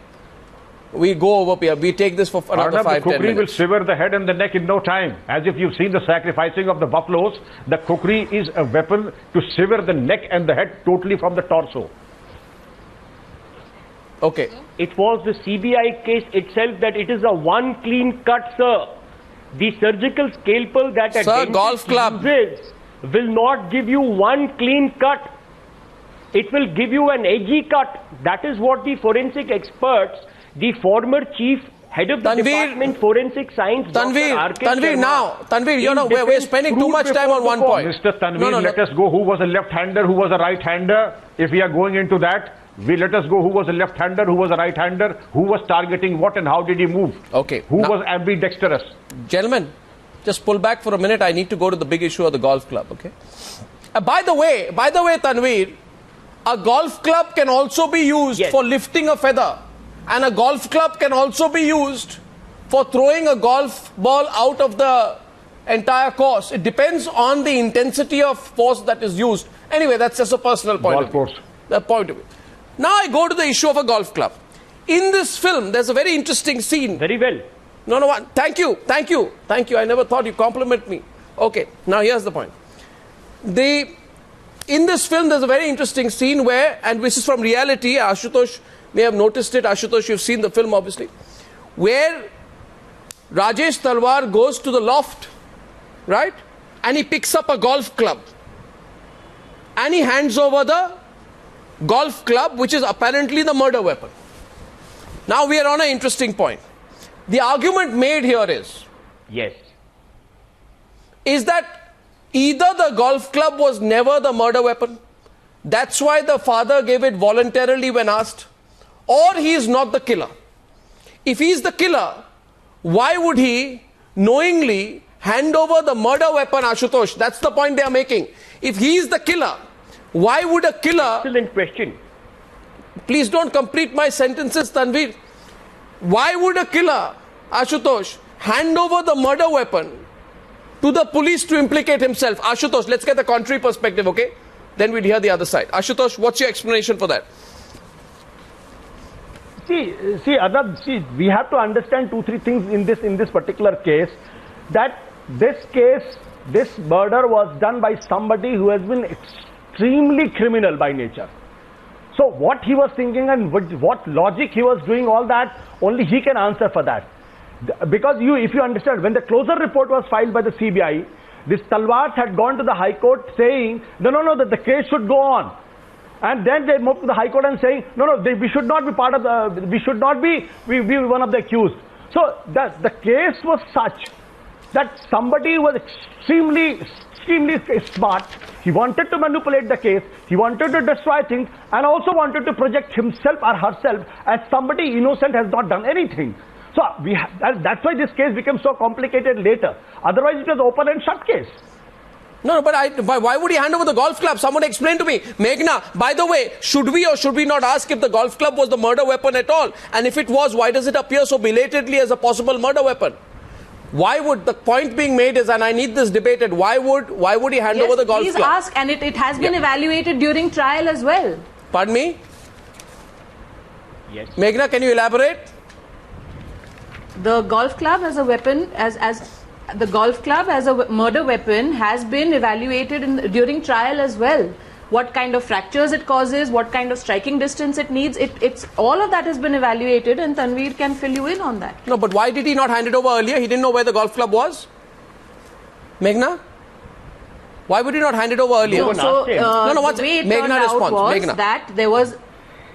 We go over here. We take this for another Arnab, 5-10 minutes. The kukri will sever the head and the neck in no time. As if you've seen the sacrificing of the buffaloes, the kukri is a weapon to sever the neck and the head totally from the torso. Okay. It was the CBI case itself that it is a one clean cut, sir. The surgical scalpel that a Sir, golf club uses will not give you one clean cut. It will give you an edgy cut. That is what the forensic experts, the former chief head of the department forensic science, Tanveer, you know, we're spending too much time on one point. Mr. Tanveer, let us go who was a left-hander, who was a right-hander. If we are going into that, let us go who was a left-hander, who was a right-hander, who was targeting what and how did he move. Okay. Who was ambidextrous. Gentlemen, just pull back for a minute. I need to go to the big issue of the golf club, okay? By the way, Tanveer, a golf club can also be used for lifting a feather. And a golf club can also be used for throwing a golf ball out of the entire course. It depends on the intensity of force that is used. Anyway, that's just a personal point of view. That point of view. Now I go to the issue of a golf club. In this film, there's a very interesting scene. Very well. No, thank you. I never thought you compliment me. Okay, now here's the point. In this film, there's a very interesting scene where, and this is from reality, Ashutosh may have noticed it. Ashutosh, you've seen the film, obviously, where Rajesh Talwar goes to the loft, right? And he picks up a golf club. And he hands over the golf club, which is apparently the murder weapon. Now we are on an interesting point. The argument made here is that either the golf club was never the murder weapon, that's why the father gave it voluntarily when asked, or he is not the killer. If he is the killer, why would he knowingly hand over the murder weapon, Ashutosh? That's the point they are making. If he is the killer, why would a killer... Excellent question. Please don't complete my sentences, Tanveer. Why would a killer, Ashutosh, hand over the murder weapon to the police to implicate himself? Ashutosh, let's get the contrary perspective, okay? Then we'll hear the other side. Ashutosh, what's your explanation for that? See, Arnab, we have to understand 2-3 things in this particular case. That this murder was done by somebody who has been extremely criminal by nature. So what he was thinking and what logic he was doing, all that, only he can answer for that. Because if you understand, when the closure report was filed by the CBI, this Talwars had gone to the High Court saying, no, that the case should go on. And then they moved to the High Court and saying, we should not be part of the, we should not be one of the accused. So the case was such that somebody was extremely smart. He wanted to manipulate the case, he wanted to destroy things, and also wanted to project himself or herself as somebody innocent, has not done anything. So that's why this case became so complicated later. Otherwise it was open and shut case. No, but why would he hand over the golf club? Someone explain to me. Meghna, by the way, should we or should we not ask if the golf club was the murder weapon at all? And if it was, why does it appear so belatedly as a possible murder weapon? Why would, the point being made is, and I need this debated, why would he hand over the golf club? Please ask, and it has been evaluated during trial as well. Pardon me? Yes. Meghna, can you elaborate? The golf club as a weapon, the golf club as a murder weapon has been evaluated during trial as well. What kind of fractures it causes, what kind of striking distance it needs, it's all of that has been evaluated, and Tanveer can fill you in on that. No, but why did he not hand it over earlier? He didn't know where the golf club was? Meghna? Why would he not hand it over earlier? The way it turned out was that there was...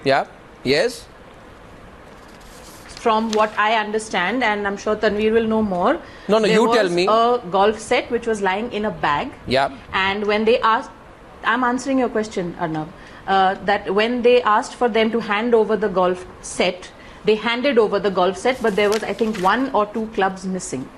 Yeah, yes? From what I understand, and I'm sure Tanveer will know more. No, you tell me. There was a golf set which was lying in a bag. Yeah. And when they asked, I'm answering your question, Arnab. That when they asked for them to hand over the golf set, they handed over the golf set, but there was, I think, 1 or 2 clubs missing.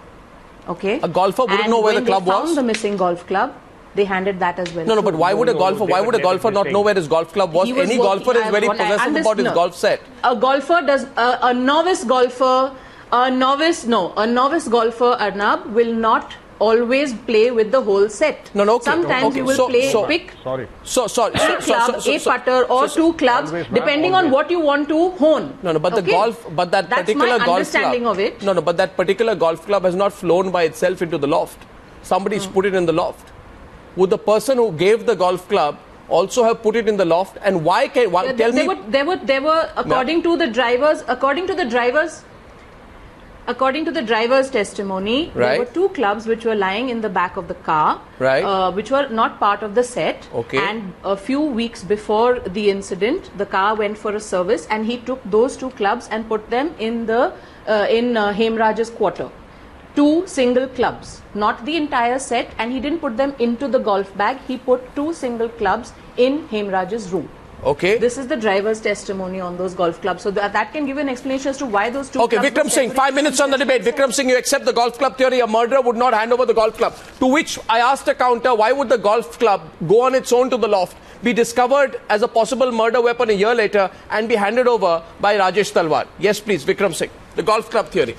Okay. A golfer wouldn't know where the club was. When they found the missing golf club, they handed that as well. No, but why would a golfer not know where his golf club was? Any golfer is very possessive about his golf set. A golfer does, a novice golfer, a novice golfer, Arnab, will not always play with the whole set. Sometimes you will pick a club, a putter or 2 clubs, depending on what you want to hone. But that particular golf club. But that particular golf club has not flown by itself into the loft. Somebody's put it in the loft. Would the person who gave the golf club also have put it in the loft? And why? Tell me. There were according to the driver's testimony, there were 2 clubs which were lying in the back of the car, which were not part of the set. And a few weeks before the incident, the car went for a service, and he took those 2 clubs and put them in the Hemraj's quarter. 2 single clubs, not the entire set, and he didn't put them into the golf bag. He put 2 single clubs in Hemraj's room. This is the driver's testimony on those golf clubs. So that can give an explanation as to why those 2 clubs. Vikram Singh, 5 minutes on the debate. Vikram Singh, you accept the golf club theory. A murderer would not hand over the golf club. To which I asked a counter, why would the golf club go on its own to the loft, be discovered as a possible murder weapon a year later, and be handed over by Rajesh Talwar? Yes, please, Vikram Singh. The golf club theory.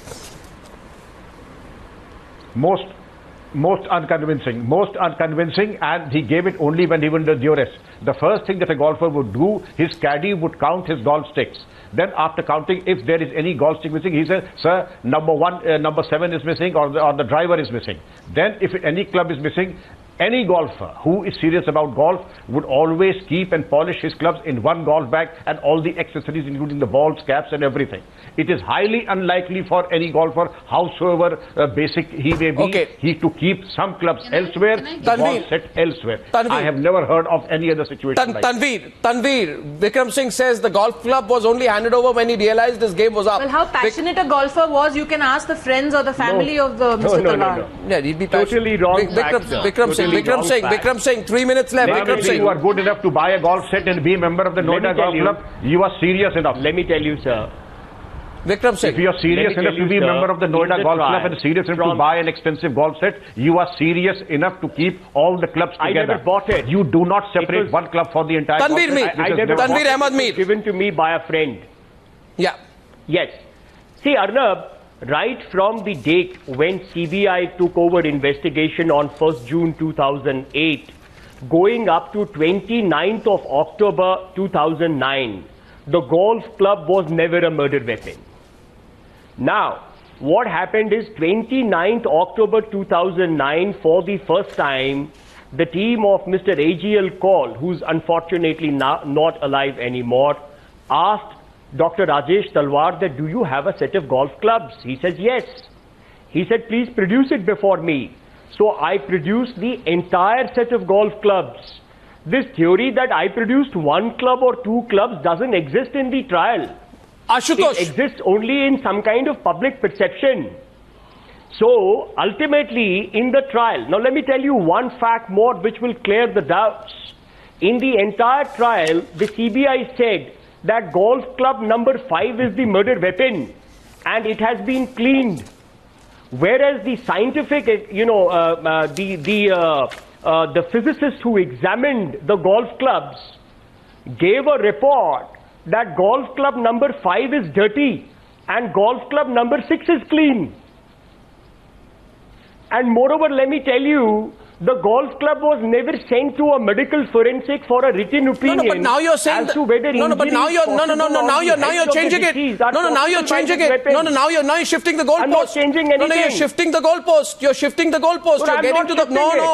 Most unconvincing, and he gave it only when he was under duress. The first thing that a golfer would do, his caddy would count his golf sticks. Then after counting, if there is any golf stick missing, he says, sir, number 7 is missing, or the driver is missing. Then if any club is missing, any golfer who is serious about golf would always keep and polish his clubs in one golf bag and all the accessories, including the balls, caps and everything. It is highly unlikely for any golfer, howsoever basic he may be, he to keep some clubs elsewhere, the ball set elsewhere. I have never heard of any other situation like that. Talwar, Vikram Singh says the golf club was only handed over when he realized his game was up. Well, how passionate a golfer was, you can ask the friends or the family of the Mr. Talwar. Yeah, he'd be totally wrong. Vikram Singh, 3 minutes left. Vikram Singh, you are good enough to buy a golf set and be a member of the Nodia Golf Club. You are serious enough. Let me tell you, sir. Vikram Singh, if you are serious enough to be a member of the Noida Golf Club and serious enough to buy an expensive golf set, you are serious enough to keep all the clubs together. I never bought it. You do not separate one club for the entire Tanveer Ahmed Mir. Given to me by a friend. Yeah. Yes. See, Arnab, right from the date when CBI took over investigation on 1st June 2008, going up to 29th of October 2009, the golf club was never a murder weapon. Now, what happened is 29th October 2009, for the first time, the team of Mr. A.G.L. Kaul, who's unfortunately not alive anymore, asked Dr. Rajesh Talwar that, do you have a set of golf clubs? He says, yes. He said, please produce it before me. So I produced the entire set of golf clubs. This theory that I produced 1 club or 2 clubs doesn't exist in the trial. Ashutosh. It exists only in some kind of public perception. So ultimately in the trial, now let me tell you one fact more which will clear the doubts. In the entire trial, the CBI said that golf club number 5 is the murder weapon and it has been cleaned. Whereas the scientific, the physicist who examined the golf clubs gave a report that golf club number 5 is dirty and golf club number 6 is clean. And moreover, let me tell you, the golf club was never sent to a medical forensic for a written opinion. But now you're saying as to whether now you're changing it. Now you're changing it. Now you're shifting the goalpost. I'm not changing anything. No, you're shifting the goalpost. You're shifting the goalpost. You're getting to the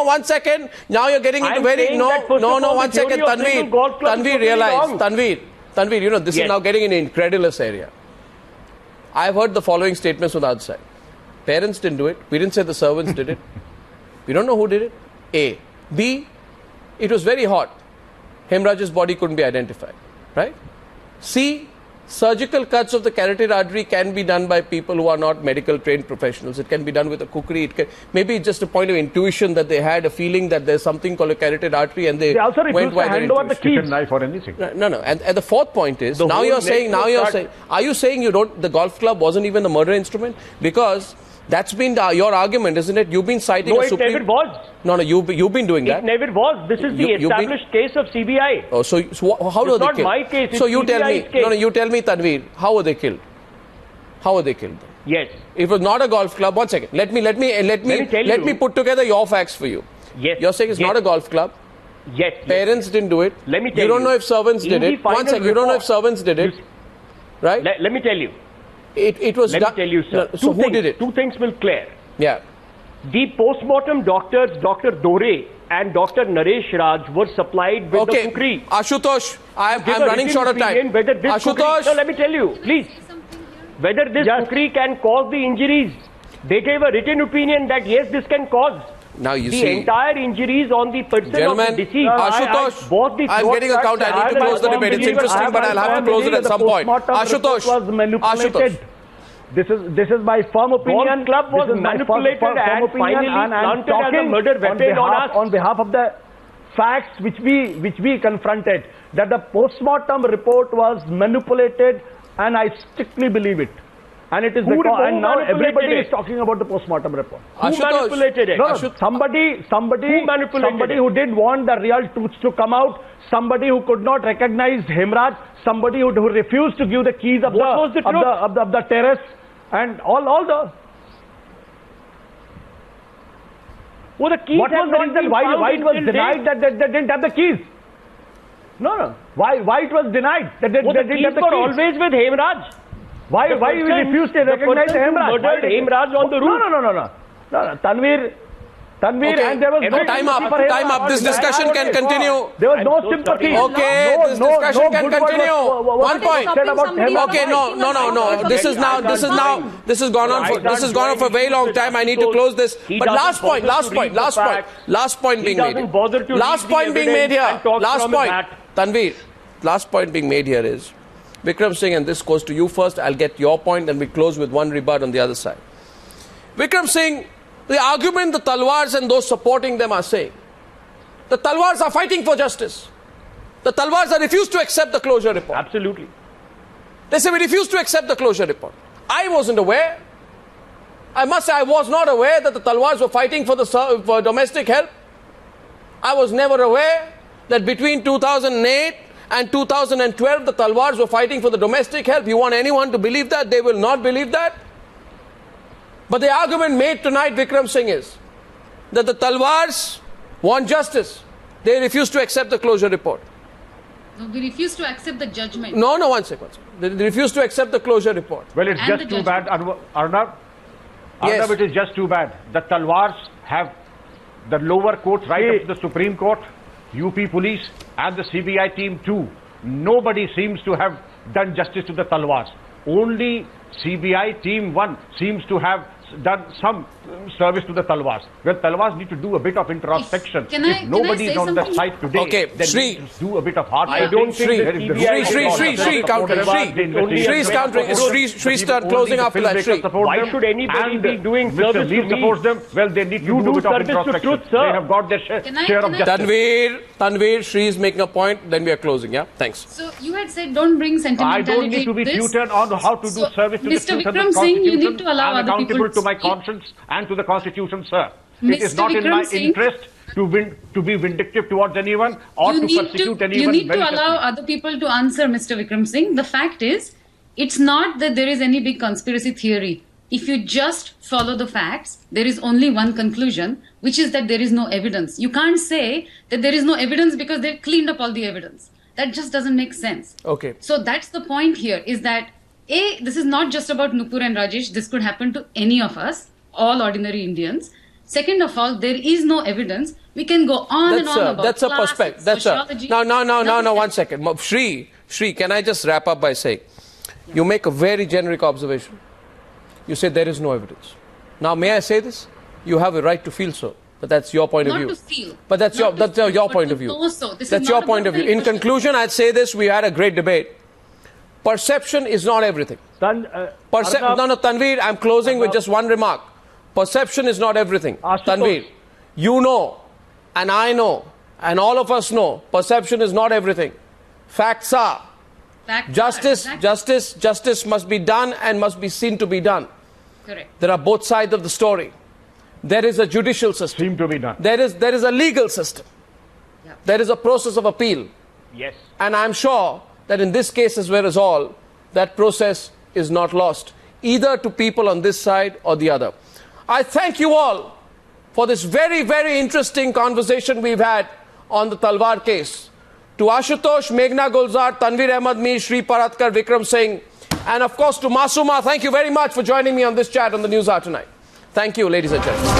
one second. Now you're getting into very one second. Tanveer, realize. Tanveer, this is now getting in an incredulous area. I've heard the following statements from the other side. Parents didn't do it. We didn't say the servants did it. We don't know who did it. A. B. It was very hot. Hemraj's body couldn't be identified. Right? C. Surgical cuts of the carotid artery can be done by people who are not medical trained professionals. It can be done with a kukri. Maybe it's just a point of intuition that they had a feeling that there's something called a carotid artery, and they also went by their hand over the keys. Knife or anything. No. And the fourth point is, are you saying the golf club wasn't even the murder instrument? Because that's been your argument, isn't it? You've been citing No, it never was. No, you've been doing that. It never was. This is the established case of CBI. Oh, so how do they kill? It's not my case. It's So you tell me. CBI's case. No, you tell me, Tanveer. How were they killed? How were they killed? Yes. It was not a golf club. 1 second. Let me put together your facts for you. Yes. You're saying it's not a golf club. Yes. Parents didn't do it. Let me tell you. You don't know if servants did it. 1 second. You don't know if servants did it. Right? Let me tell you. It was. Let me tell you, sir. So who did it? Two things will clear. Yeah. The post-mortem doctors, Dr. Dore and Dr. Naresh Raj, were supplied with the kukri. Ashutosh, I'm running short of time. Ashutosh, no, let me tell you, please. Whether this kukri can cause the injuries. They gave a written opinion that yes, this can cause. Now you the see, entire injuries on the person gentlemen, of the deceased. Ashutosh, I'm getting a count. I need to close the debate. It's interesting, but I'll have to close it at some point. Ashutosh. This is my firm opinion. Golf club was manipulated and finally planted as a murder weapon on behalf of the facts which we confronted, that the post-mortem report was manipulated, and I strictly believe it. And it is and now everybody is talking about the post-mortem report. Who manipulated it? No, somebody who didn't want the real truth to come out, somebody who could not recognize Hemraj, somebody who refused to give the keys of the terrace, and all the. Well, the keys. What was the reason why it was denied that they didn't have the keys? No. Why it was denied that they didn't have the keys? Always with Hemraj. Why you refused to recognize Hemraj? Murdered Hemraj on the roof. No. Tanveer, and there was no time up. This discussion can continue. There was no sympathy. Okay, this discussion can continue. 1 point. Okay, no. This has gone on for a very long time. I need to close this. But last point being made here. Tanveer, last point being made here is Vikram Singh, and this goes to you first. I'll get your point, and we close with one rebut on the other side. Vikram Singh, the argument the Talwars and those supporting them are saying, the Talwars are fighting for justice. The Talwars have refused to accept the closure report. Absolutely. They say we refuse to accept the closure report. I wasn't aware. I must say I was not aware that the Talwars were fighting for domestic help. I was never aware that between 2008 and 2012 the Talwars were fighting for the domestic help. You want anyone to believe that? They will not believe that. But the argument made tonight, Vikram Singh, is that the Talwars want justice. They refuse to accept the closure report. No, we refuse to accept the judgment. No, 1 second. They refuse to accept the closure report. Well, it's just too bad, Arnab. Yes. It is just too bad. The Talwars have the lower court right up to the Supreme Court, UP Police and the CBI team too. Nobody seems to have done justice to the Talwars. Only CBI team 1 seems to have done some service to the Talwars. Well, Talwars need to do a bit of introspection. If nobody is on the site today, then Shree, do a bit of hard work. I don't think Shree countering. Shree's countering. Shree's closing after that. Why should anybody be doing service to me? Supports them. Well, they need to do a bit of introspection. They have got their share of justice. Tanveer, Shree's making a point. Then we are closing. Yeah, thanks. So you had said don't bring sentimentality. I don't need to be tutored on how to do service to the truth and the Vikram Singh, you need to allow other people to my conscience and to the Constitution, sir. It is not in my interest to be vindictive towards anyone or to persecute anyone. You need to allow other people to answer, Mr. Vikram Singh. The fact is, it's not that there is any big conspiracy theory. If you just follow the facts, there is only one conclusion, which is that there is no evidence. You can't say that there is no evidence because they've cleaned up all the evidence. That just doesn't make sense. Okay. So that's the point here, is that this is not just about Nupur and Rajesh. This could happen to any of us, all ordinary Indians. Second of all, there is no evidence. We can go on and on about that's a perspective. Sociology. No, 1 second. Shree, can I just wrap up by saying, you make a very generic observation. You say there is no evidence. Now, may I say this? You have a right to feel so. But that's your point of view. Not to feel. But that's your point of view. Know so. That's your point of view. In conclusion, I'd say this. We had a great debate. Perception is not everything. Arnab, No, Tanveer, I'm closing with just one remark. Perception is not everything. Ashutosh. Tanveer, you know, and I know, and all of us know, perception is not everything. Facts are. Justice must be done and must be seen to be done. Correct. There are both sides of the story. There is a judicial system. Seem to be done. There is a legal system. Yeah. There is a process of appeal. Yes. And I'm sure that in this case as well as all, that process is not lost, either to people on this side or the other. I thank you all for this very, very interesting conversation we've had on the Talvar case. To Ashutosh, Meghna Gulzar, Tanveer Ahmed Mir, Shree Paradkar, Vikram Singh, and of course to Masooma, thank you very much for joining me on this chat on the News Hour tonight. Thank you, ladies and gentlemen.